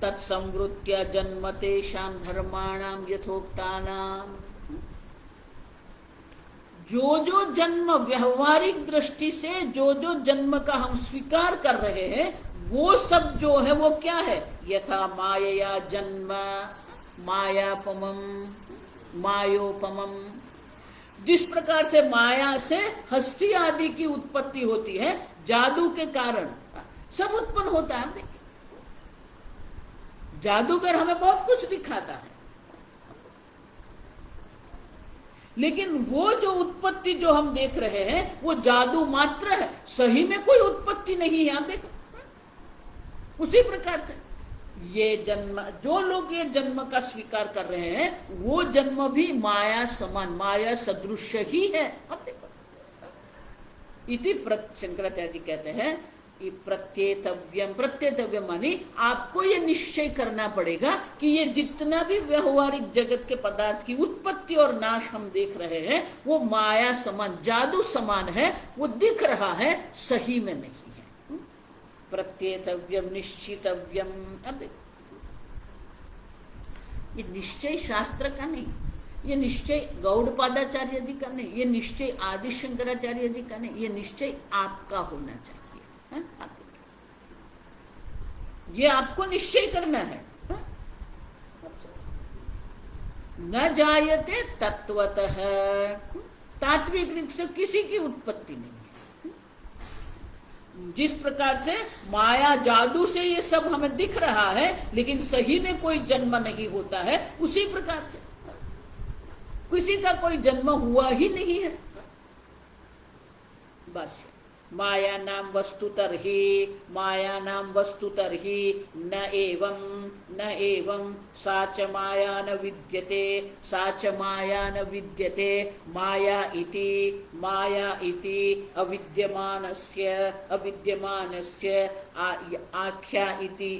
Speaker 1: तत्संवृत्य जन्म तेषां धर्माणां यथोक्तानां, जो जन्म व्यवहारिक दृष्टि से जो जन्म का हम स्वीकार कर रहे हैं वो सब जो है वो क्या है, यथा मायया जन्म मायोपमम, जिस प्रकार से माया से हस्ती आदि की उत्पत्ति होती है, जादू के कारण सब उत्पन्न होता है। जादूगर हमें बहुत कुछ दिखाता है, लेकिन वो जो उत्पत्ति जो हम देख रहे हैं वो जादू मात्र है, सही में कोई उत्पत्ति नहीं है। आप देखो उसी प्रकार से ये जन्म, जो लोग ये जन्म का स्वीकार कर रहे हैं वो जन्म भी माया समान, माया सदृश ही है। अब देखो इति शंकराचार्य जी कहते हैं प्रत्येतव्यम मानी आपको ये निश्चय करना पड़ेगा कि ये जितना भी व्यवहारिक जगत के पदार्थ की उत्पत्ति और नाश हम देख रहे हैं वो माया समान, जादू समान है, वो दिख रहा है, सही में नहीं है। प्रत्येतव्यम निश्चितव्यम। अब ये निश्चय शास्त्र का नहीं, ये निश्चय गौड़पादाचार्य जी का नहीं, ये निश्चय आदि शंकराचार्य जी का नहीं, ये निश्चय आपका होना चाहिए। ये आपको निश्चय करना है। न जायते तत्वतः, तात्विक रूप से किसी की उत्पत्ति नहीं है। जिस प्रकार से माया जादू से ये सब हमें दिख रहा है लेकिन सही में कोई जन्म नहीं होता है, उसी प्रकार से किसी का कोई जन्म हुआ ही नहीं है। बस माया नाम वस्तु तरही न एवं सा च माया न विद्यते माया इति अविद्यमानस्य आख्या इति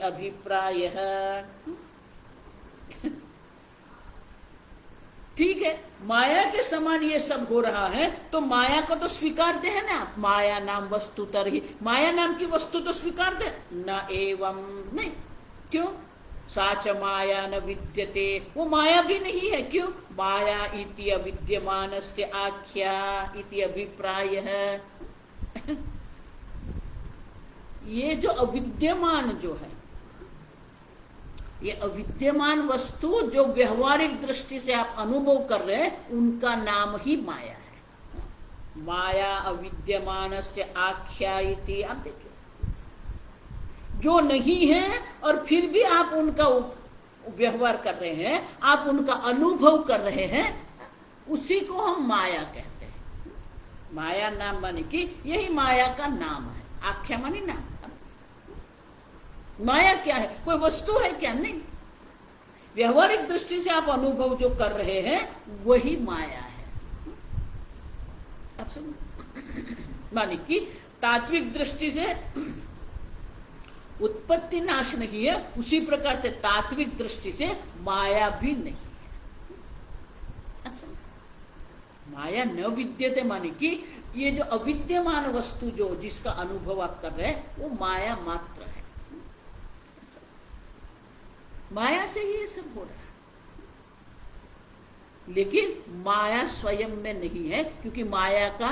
Speaker 1: अभिप्रायः। ठीक है, माया के समान ये सब हो रहा है तो माया को तो स्वीकारते हैं ना। माया नाम वस्तु तरही, माया नाम की वस्तु तो स्वीकारते न एवं नहीं, क्यों? साच माया न विद्यते, वो माया भी नहीं है, क्यों? माया इति अविद्यमानस्य आख्या इति अभिप्रायः। ये जो अविद्यमान जो है ये अविद्यमान वस्तु जो व्यवहारिक दृष्टि से आप अनुभव कर रहे हैं, उनका नाम ही माया है। माया अविद्यमान से आख्यायिति। आप देखिए, जो नहीं है और फिर भी आप उनका व्यवहार कर रहे हैं, आप उनका अनुभव कर रहे हैं, उसी को हम माया कहते हैं। माया नाम माने कि यही माया का नाम है। आख्या मानी नाम। माया क्या है? कोई वस्तु है क्या? नहीं। व्यवहारिक दृष्टि से आप अनुभव जो कर रहे हैं वही माया है। आप समझ? माने कि तात्विक दृष्टि से उत्पत्ति नाश नहीं है, उसी प्रकार से तात्विक दृष्टि से माया भी नहीं है। माया न विद्यते माने कि ये जो अविद्यमान वस्तु जो जिसका अनुभव आप कर रहे हैं वो माया मात्र है। माया से ही ये सब हो रहा है, लेकिन माया स्वयं में नहीं है, क्योंकि माया का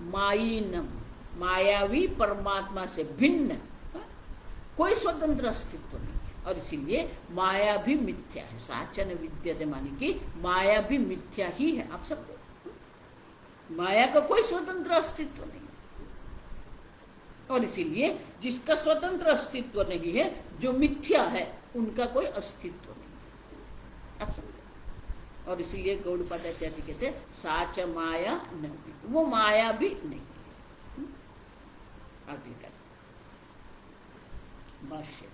Speaker 1: मायिनम, मायावी परमात्मा से भिन्न कोई स्वतंत्र अस्तित्व नहीं है, और इसीलिए माया भी मिथ्या है। साचन विद्यते माने कि माया भी मिथ्या ही है। आप सब माया का कोई स्वतंत्र अस्तित्व नहीं, और इसीलिए जिसका स्वतंत्र अस्तित्व नहीं है, जो मिथ्या है, उनका कोई अस्तित्व नहीं है। आप समझे? और इसीलिए गौड़पादाचार्य कहते हैं साच माया न, वो माया भी नहीं है। आगे का भाष्य।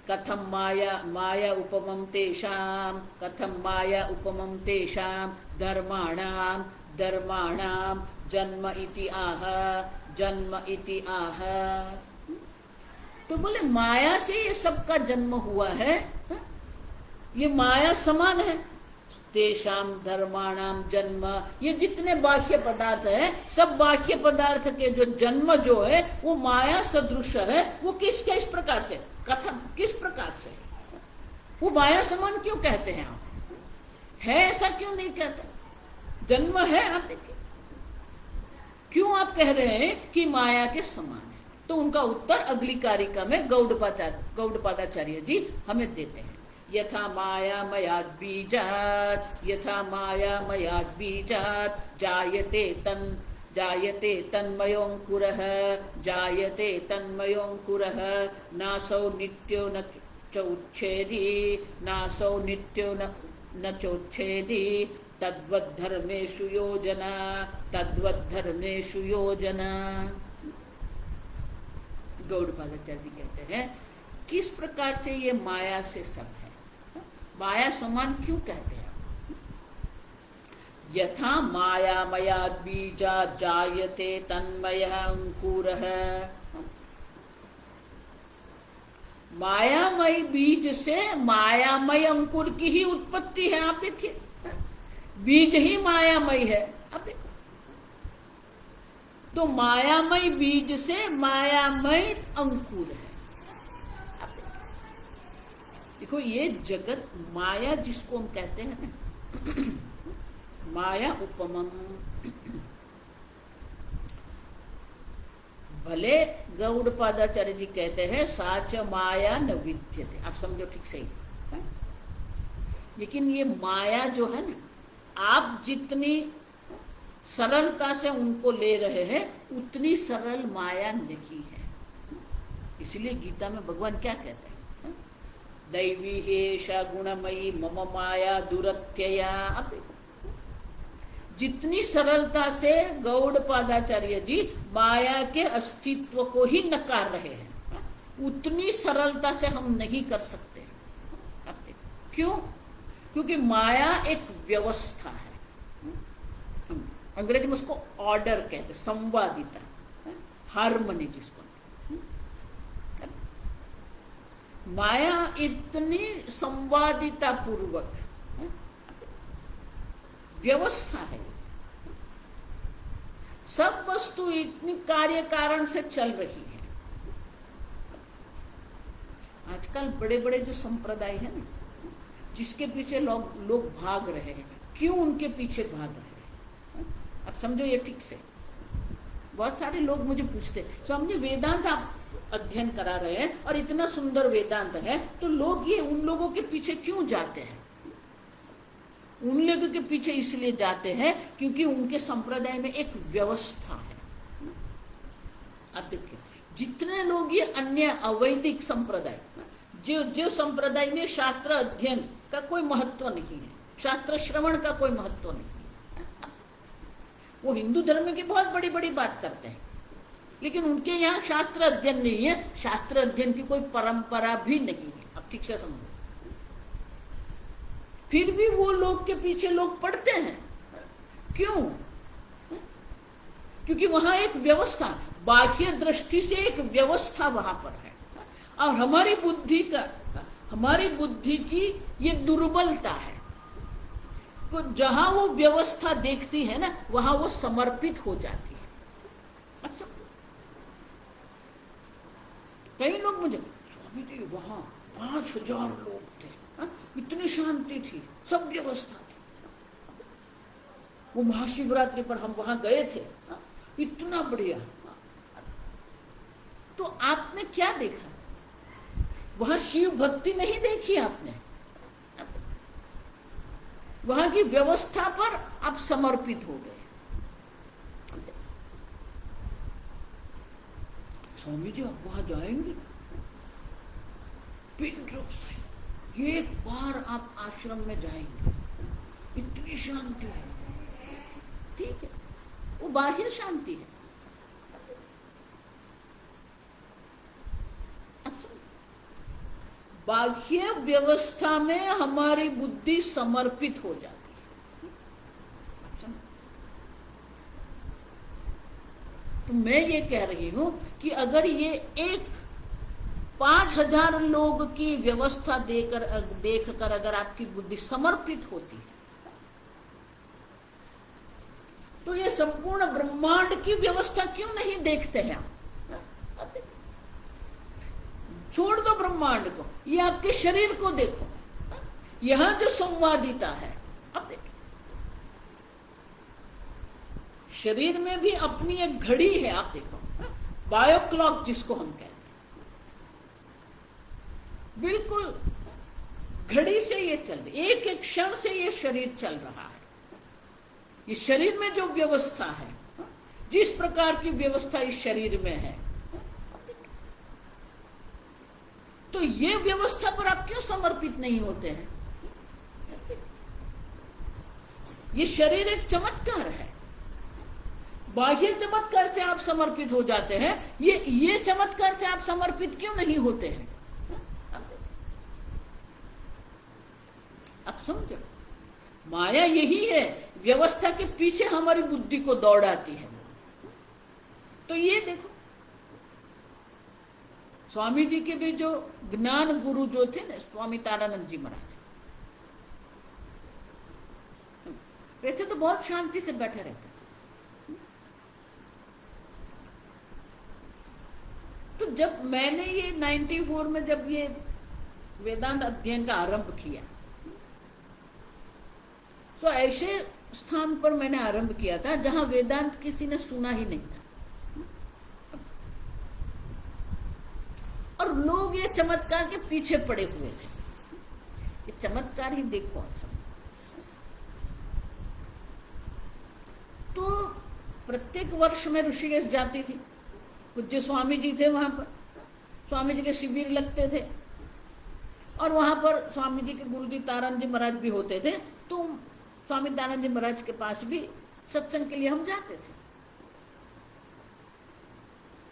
Speaker 1: कथम माया माया उपमं तेषां, कथम माया उपमं तेषां धर्माणां धर्माणां जन्म इति आह, जन्म इति आह। तो बोले माया से ये सबका जन्म हुआ है, ये माया समान है। तेषाम धर्माणाम जन्म, ये जितने बाह्य पदार्थ है, सब बाह्य पदार्थ के जो जन्म जो है वो माया सदृश है। वो किस प्रकार से? कथम, किस प्रकार से? वो माया समान क्यों कहते हैं आप? है ऐसा क्यों नहीं कहते? जन्म है। आप देखिए क्यों आप कह रहे हैं कि माया के समान है? तो उनका उत्तर अगली कारिका में गौड़पादाचार्य जी हमें देते हैं। यथा माया मयाद बीजात, यथा माया मयाद बीजात जायते तन्मयोंकुरः, जायते तन्मयोंकुरः, नासौ नित्यो न चोच्छेदी, नासौ नित्यो न चोच्छेदी, तद्वद्धर्मेषु योजना, तद्वद्धर्मेषु योजना। गौड़पादाचार्य जी कहते हैं किस प्रकार से ये माया से सब है, माया समान क्यों कहते हैं? यथा माया मया बीजा जायते तन्मयः अंकुरः, मायामय बीज से मायामय अंकुर की ही उत्पत्ति है। आप देखिए बीज ही मायामय है। आप देखो तो मायामय बीज से मायामय अंकुर है। देखो ये जगत माया जिसको हम कहते हैं ना, माया उपमम, भले गौड़पादाचार्य जी कहते हैं साच माया न विद्यते, आप समझो ठीक सही है? लेकिन ये माया जो है ना, आप जितनी सरलता से उनको ले रहे हैं उतनी सरल माया नहीं है। इसलिए गीता में भगवान क्या कहते हैं? दैवी हेषा गुणमयी मम माया दुरत्यया। अब देखो जितनी सरलता से गौड़पादाचार्य जी माया के अस्तित्व को ही नकार रहे हैं, उतनी सरलता से हम नहीं कर सकते। अब देखो क्यों? क्योंकि माया एक व्यवस्था है। अंग्रेजी में उसको ऑर्डर कहते, संवादिता, हार्मनी जिसको। माया इतनी संवादिता पूर्वक व्यवस्था है, सब वस्तु इतनी कार्य कारण से चल रही है। आजकल बड़े बड़े जो संप्रदाय है ना, जिसके पीछे लोग भाग रहे हैं, क्यों उनके पीछे भाग रहे हैं? अब समझो ये ठीक से। बहुत सारे लोग मुझे पूछते, स्वामी जी वेदांत आप अध्ययन करा रहे हैं और इतना सुंदर वेदांत है, तो लोग ये उन लोगों के पीछे क्यों जाते हैं? उन लोगों के पीछे इसलिए जाते हैं क्योंकि उनके संप्रदाय में एक व्यवस्था है। अब देखिए, जितने लोग ये अन्य अवैदिक संप्रदाय, जो संप्रदाय में शास्त्र अध्ययन का कोई महत्व नहीं है, शास्त्र श्रवण का कोई महत्व नहीं है, वो हिंदू धर्म की बहुत बड़ी बड़ी बात करते हैं, लेकिन उनके यहाँ शास्त्र अध्ययन नहीं है, शास्त्र अध्ययन की कोई परंपरा भी नहीं है। अब ठीक से समझो। फिर भी वो लोग के पीछे लोग पढ़ते हैं, क्यों? क्योंकि वहां एक व्यवस्था, बाह्य दृष्टि से एक व्यवस्था वहां पर है, और हमारी बुद्धि की ये दुर्बलता है। तो जहां वो व्यवस्था देखती है ना, वहां वो समर्पित हो जाती है। अच्छा, कई लोग मुझे, स्वामी जी वहां 5000 लोग थे, इतनी शांति थी, सब व्यवस्था थी, वो महाशिवरात्रि पर हम वहां गए थे, इतना बढ़िया। तो आपने क्या देखा? वहां शिव भक्ति नहीं देखी आपने, वहां की व्यवस्था पर आप समर्पित हो गए। स्वामी जी आप वहां जाएंगे, पिन ड्रॉप से एक बार आप आश्रम में जाएंगे, इतनी शांति है। ठीक है, वो बाह्य शांति है। बाह्य व्यवस्था में हमारी बुद्धि समर्पित हो जाती है। तो मैं ये कह रही हूं कि अगर ये एक 5000 लोग की व्यवस्था देखकर अगर आपकी बुद्धि समर्पित होती है, तो ये संपूर्ण ब्रह्मांड की व्यवस्था क्यों नहीं देखते हैं आप? छोड़ दो ब्रह्मांड को, ये आपके शरीर को देखो, यहां जो संवादिता है। अब देखो, शरीर में भी अपनी एक घड़ी है, आप देखो, बायो क्लॉक जिसको हम कहते हैं, बिल्कुल घड़ी से ये चल रही, एक एक क्षण से ये शरीर चल रहा है। ये शरीर में जो व्यवस्था है, जिस प्रकार की व्यवस्था इस शरीर में है, तो ये व्यवस्था पर आप क्यों समर्पित नहीं होते हैं? ये शरीर एक चमत्कार है, बाह्य चमत्कार से आप समर्पित हो जाते हैं, ये चमत्कार से आप समर्पित क्यों नहीं होते हैं? अब समझो, माया यही है, व्यवस्था के पीछे हमारी बुद्धि को दौड़ाती है। तो ये देखो, स्वामी जी के भी जो ज्ञान गुरु जो थे ना, स्वामी तारानंद जी महाराज, वैसे तो बहुत शांति से बैठे रहते थे। तो जब मैंने ये 94 में जब ये वेदांत अध्ययन का आरंभ किया, तो ऐसे स्थान पर मैंने आरंभ किया था जहां वेदांत किसी ने सुना ही नहीं था, और लोग ये चमत्कार के पीछे पड़े हुए थे। ये चमत्कार ही देखो आप सब। तो प्रत्येक वर्ष में ऋषिकेश जाती थी, पूज्य स्वामी जी थे वहां पर, स्वामी जी के शिविर लगते थे, और वहां पर स्वामी जी के गुरु जी तारानंद जी महाराज भी होते थे। तो स्वामी तारानंद जी महाराज के पास भी सत्संग के लिए हम जाते थे।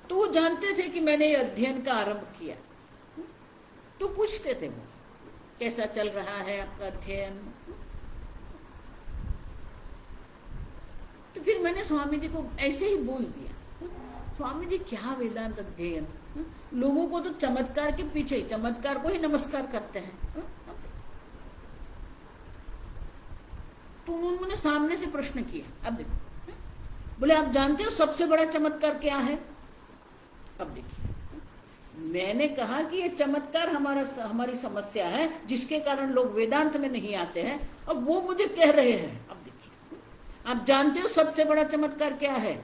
Speaker 1: तो वो जानते थे कि मैंने ये अध्ययन का आरंभ किया, तो पूछते थे वो, कैसा चल रहा है आपका अध्ययन? तो फिर मैंने स्वामी जी को ऐसे ही बोल दिया, स्वामी जी क्या वेदांत अध्ययन, लोगों को तो चमत्कार के पीछे, चमत्कार को ही नमस्कार करते हैं। तो उन्होंने सामने से प्रश्न किया। अब देखो, बोले आप जानते हो सबसे बड़ा चमत्कार क्या है? अब देखिए, मैंने कहा कि ये चमत्कार हमारी समस्या है, जिसके कारण लोग वेदांत में नहीं आते हैं। अब वो मुझे कह रहे हैं, अब देखिए, आप जानते हो सबसे बड़ा चमत्कार क्या है?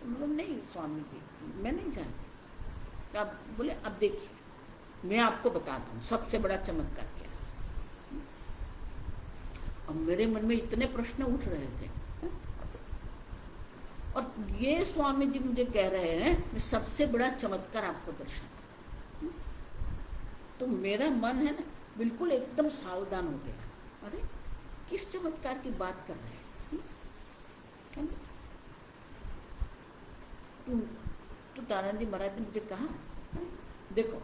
Speaker 1: नहीं स्वामी जी, मैं नहीं जानती। तो आप बोले अब देखिए मैं आपको बताता हूँ सबसे बड़ा चमत्कार क्या है। अब मेरे मन में इतने प्रश्न उठ रहे थे और ये स्वामी जी मुझे कह रहे हैं मैं सबसे बड़ा चमत्कार आपको दर्शाता। तो मेरा मन है ना बिल्कुल एकदम सावधान हो गया, अरे किस चमत्कार की बात कर रहे हैं। तो तारण जी महाराज ने मुझे कहा देखो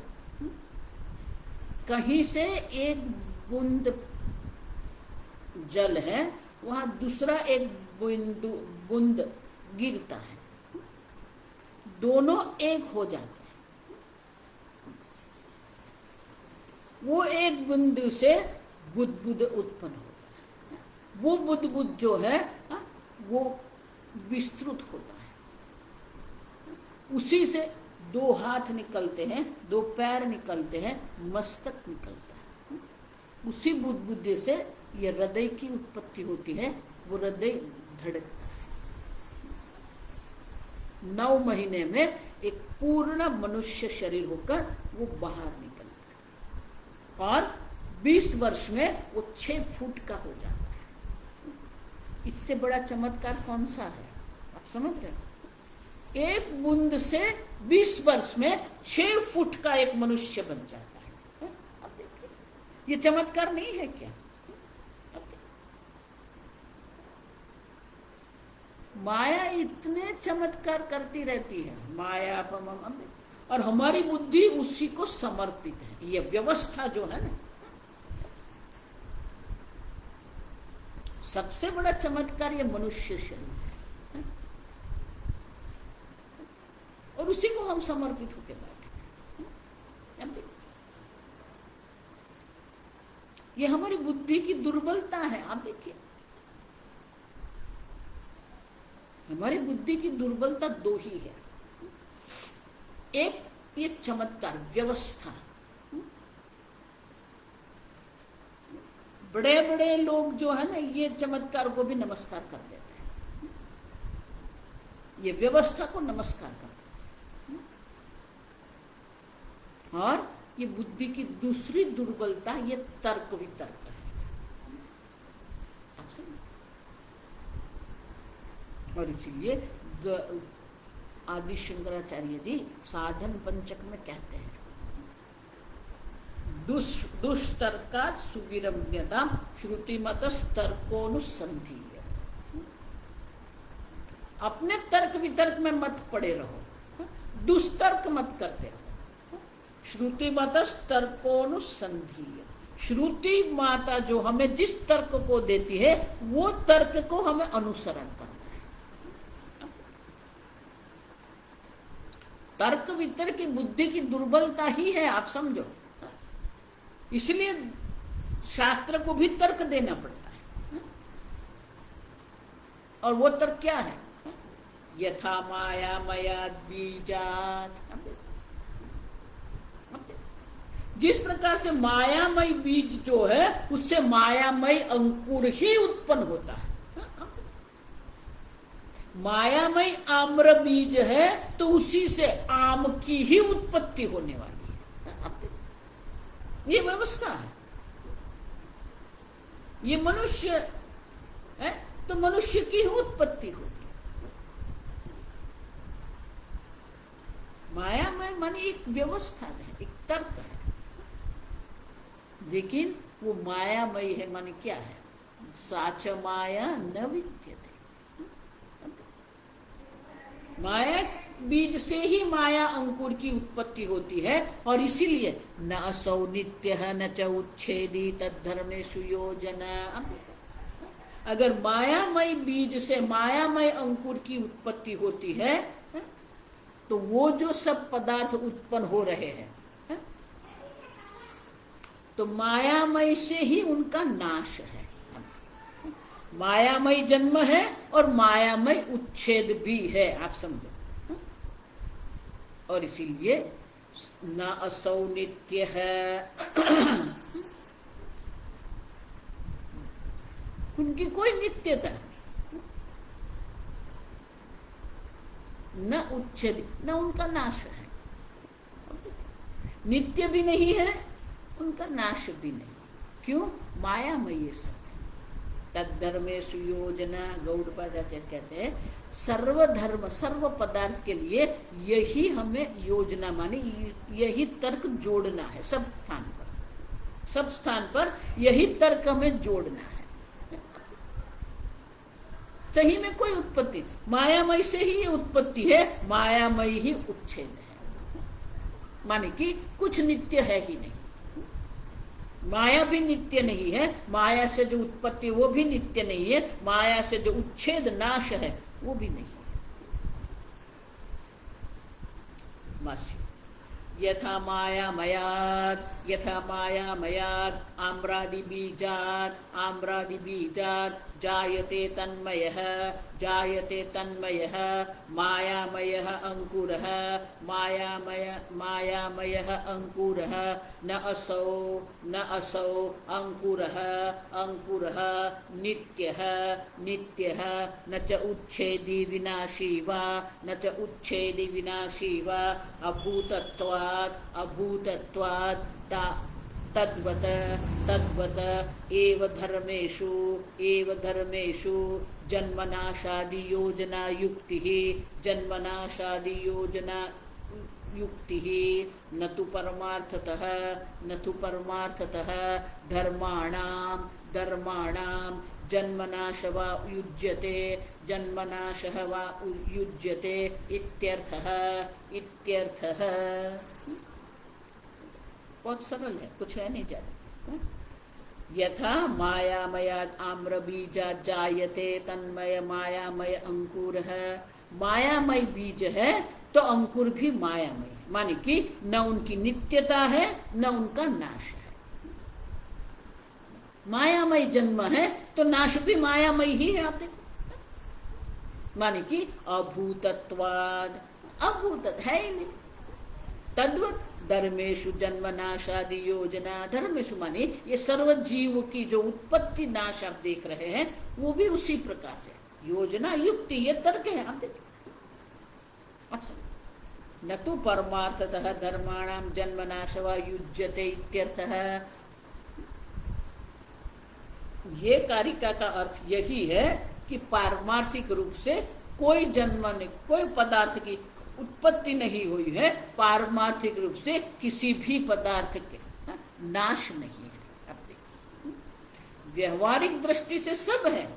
Speaker 1: कहीं से एक बूंद जल है, वहां दूसरा एक बूंद गिरता है, दोनों एक हो जाते हैं। वो एक बूंद से बुदबुद उत्पन्न होता है, वो बुदबुद जो है वो विस्तृत होता है, उसी से दो हाथ निकलते हैं, दो पैर निकलते हैं, मस्तक निकलता है। उसी बुदबुदे से ये हृदय की उत्पत्ति होती है, वो हृदय धड़कता है। 9 महीने में एक पूर्ण मनुष्य शरीर होकर वो बाहर निकलता है और 20 वर्ष में वो 6 फुट का हो जाता है। इससे बड़ा चमत्कार कौन सा है आप समझ रहे हो? एक बूंद से 20 वर्ष में 6 फुट का एक मनुष्य बन जाता है। अब देखिए ये चमत्कार नहीं है क्या? माया इतने चमत्कार करती रहती है, माया और हमारी बुद्धि उसी को समर्पित है। ये व्यवस्था जो है ना, सबसे बड़ा चमत्कार ये मनुष्य शरीर है और उसी को हम समर्पित होकर बैठे। ये हमारी बुद्धि की दुर्बलता है। आप देखिए हमारी बुद्धि की दुर्बलता 2 ही है। एक ये चमत्कार व्यवस्था, बड़े बड़े लोग जो है ना ये चमत्कार को भी नमस्कार कर देते हैं, ये व्यवस्था को नमस्कार कर देते हैं। और ये बुद्धि की दूसरी दुर्बलता ये तर्क वितर्क है। और इसीलिए आदि शंकराचार्य जी साधन पंचक में कहते हैं दुष्तर्का सुविरम्यता श्रुतिमतस तर्कोनुसंधीय। अपने तर्क वितर्क में मत पड़े रहो, दुष्तर्क मत करते रहो। श्रुतिमतस तर्कोनुसंधीय, श्रुति माता जो हमें जिस तर्क को देती है वो तर्क को हमें अनुसरण करना है। तर्क वितर्क की बुद्धि की दुर्बलता ही है, आप समझो। इसलिए शास्त्र को भी तर्क देना पड़ता है। और वो तर्क क्या है? यथा माया मया बीजात। जिस प्रकार से मायामय बीज जो है उससे मायामय अंकुर ही उत्पन्न होता है। मायामय आम्र बीज है तो उसी से आम की ही उत्पत्ति होने वाली है। ये व्यवस्था है। ये मनुष्य है तो मनुष्य की ही उत्पत्ति होगी। मायामय माने एक व्यवस्था है, एक तर्क है, लेकिन वो मायामय है माने क्या है? साच माया न विद्यते। माया बीज से ही माया अंकुर की उत्पत्ति होती है और इसीलिए न असौ नित्य है न च उच्छेदी तद्धर्मेषु योजना। अगर मायामय बीज से मायामय अंकुर की उत्पत्ति होती है तो वो जो सब पदार्थ उत्पन्न हो रहे हैं तो मायामय से ही उनका नाश है। मायामय जन्म है और मायामय उच्छेद भी है, आप समझो। और इसीलिए न असौ नित्य है, उनकी कोई नित्यता न उच्छेद, न उनका नाश है। नित्य भी नहीं है, उनका नाश भी नहीं। क्यों? मायामय सब है। तद्धर्मेषु योजना, गौड़पादाचार्य कहते हैं सर्वधर्म सर्व पदार्थ के लिए यही हमें योजना माने, यही तर्क जोड़ना है। सब स्थान पर यही तर्क हमें जोड़ना है। सही में कोई उत्पत्ति, मायामय से ही ये उत्पत्ति है, मायामय ही उच्छेद है। माने कि कुछ नित्य है ही नहीं, माया भी नित्य नहीं है, माया से जो उत्पत्ति वो भी नित्य नहीं है, माया से जो उच्छेद नाश है वो भी नहीं है। भाष्य, यथा मायामयात् आम्रादि बीजात् जायते तन्मयः मायामयः अंकुरः न असौ अंकुरः नित्यः न च उच्छेदी विनाशी वा अभूतत्वात् तद्वत एव धर्मेषु जन्मनाशादि योजना युक्तिः न तु परमार्थतः धर्माणां जन्मनाशः वा युज्यते इत्यर्थः। बहुत सरल है, कुछ है नहीं ज्यादा। यथा मायामयात् आम्रबीजात् जायते तन्मय मायामय अंकुरः, मायामय बीज है तो अंकुर भी मायामय, माने कि न उनकी नित्यता है न उनका नाश है। मायामय जन्म है तो नाश भी मायामय ही है। आप देखो, माने कि अभूतत्वाद, अभूत है ही नहीं। तद्वत धर्मेशु जन्मनाशादि योजना, धर्मेशु माने ये सर्व जीव की जो उत्पत्ति नाश आप देख रहे हैं वो भी उसी प्रकार से योजना युक्ति, ये तर्क है। आप देखिए, न तो परमार्थतः धर्माणाम जन्मनाश वा युज्यते इत्यर्थः। ये कारिका का अर्थ यही है कि पारमार्थिक रूप से कोई जन्म नहीं, कोई पदार्थ की उत्पत्ति नहीं हुई है, पारमार्थिक रूप से किसी भी पदार्थ के नाश नहीं है। अब देखिए, व्यवहारिक दृष्टि से सब है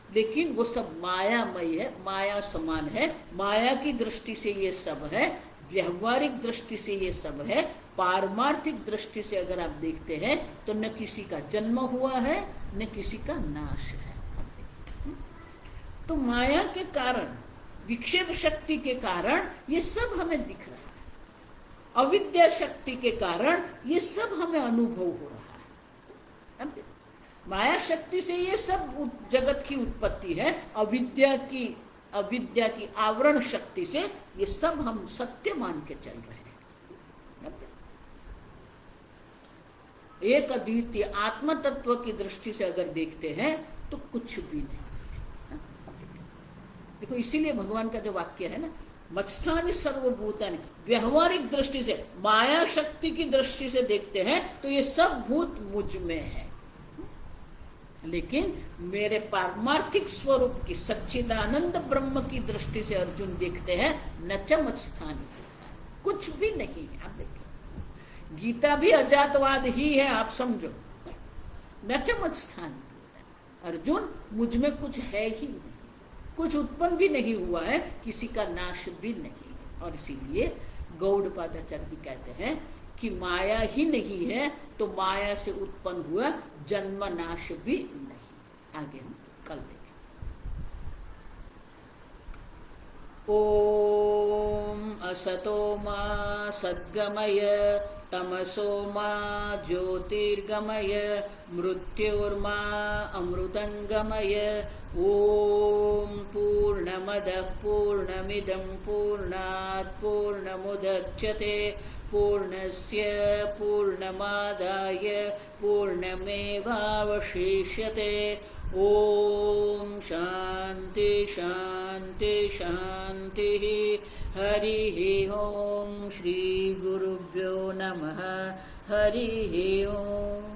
Speaker 1: लेकिन वो सब मायामय है, माया समान है। माया की दृष्टि से ये सब है, व्यवहारिक दृष्टि से ये सब है। पारमार्थिक दृष्टि से अगर आप देखते हैं तो न किसी का जन्म हुआ है न किसी का नाश है। तो माया के कारण, विक्षेप शक्ति के कारण ये सब हमें दिख रहा है, अविद्या शक्ति के कारण ये सब हमें अनुभव हो रहा है। माया शक्ति से ये सब जगत की उत्पत्ति है, अविद्या की आवरण शक्ति से ये सब हम सत्य मान के चल रहे हैं। एक अद्वितीय आत्म तत्व की दृष्टि से अगर देखते हैं तो कुछ भी नहीं। देखो, इसीलिए भगवान का जो वाक्य है ना, मत्स्थानि सर्वभूतानि, व्यवहारिक दृष्टि से, माया शक्ति की दृष्टि से देखते हैं तो ये सब भूत मुझ में है, लेकिन मेरे पारमार्थिक स्वरूप की सच्चिदानंद ब्रह्म की दृष्टि से अर्जुन देखते हैं न च मत्स्थानि, कुछ भी नहीं। आप देखिए, गीता भी अजातवाद ही है, आप समझो। न च मत्स्थानि, अर्जुन मुझ में कुछ है ही नहीं, कुछ उत्पन्न भी नहीं हुआ है, किसी का नाश भी नहीं। और इसीलिए गौड़पादाचार्य भी कहते हैं कि माया ही नहीं है तो माया से उत्पन्न हुआ जन्म नाश भी नहीं। आगे हम कल देखें। ओम असतो मा सद्गमय तमसो मा ज्योतिर्गमय मृत्योर्मा अमृतंगमय। ओम पूर्णमदः पूर्णमिदं पूर्णात् पूर्णमुदच्यते पूर्णस्य पूर्णमादाय पूर्णमेवावशिष्यते। ओम शांति शांति शांति। हरि ओम। श्री गुरुभ्यो नमः। हरि ओम।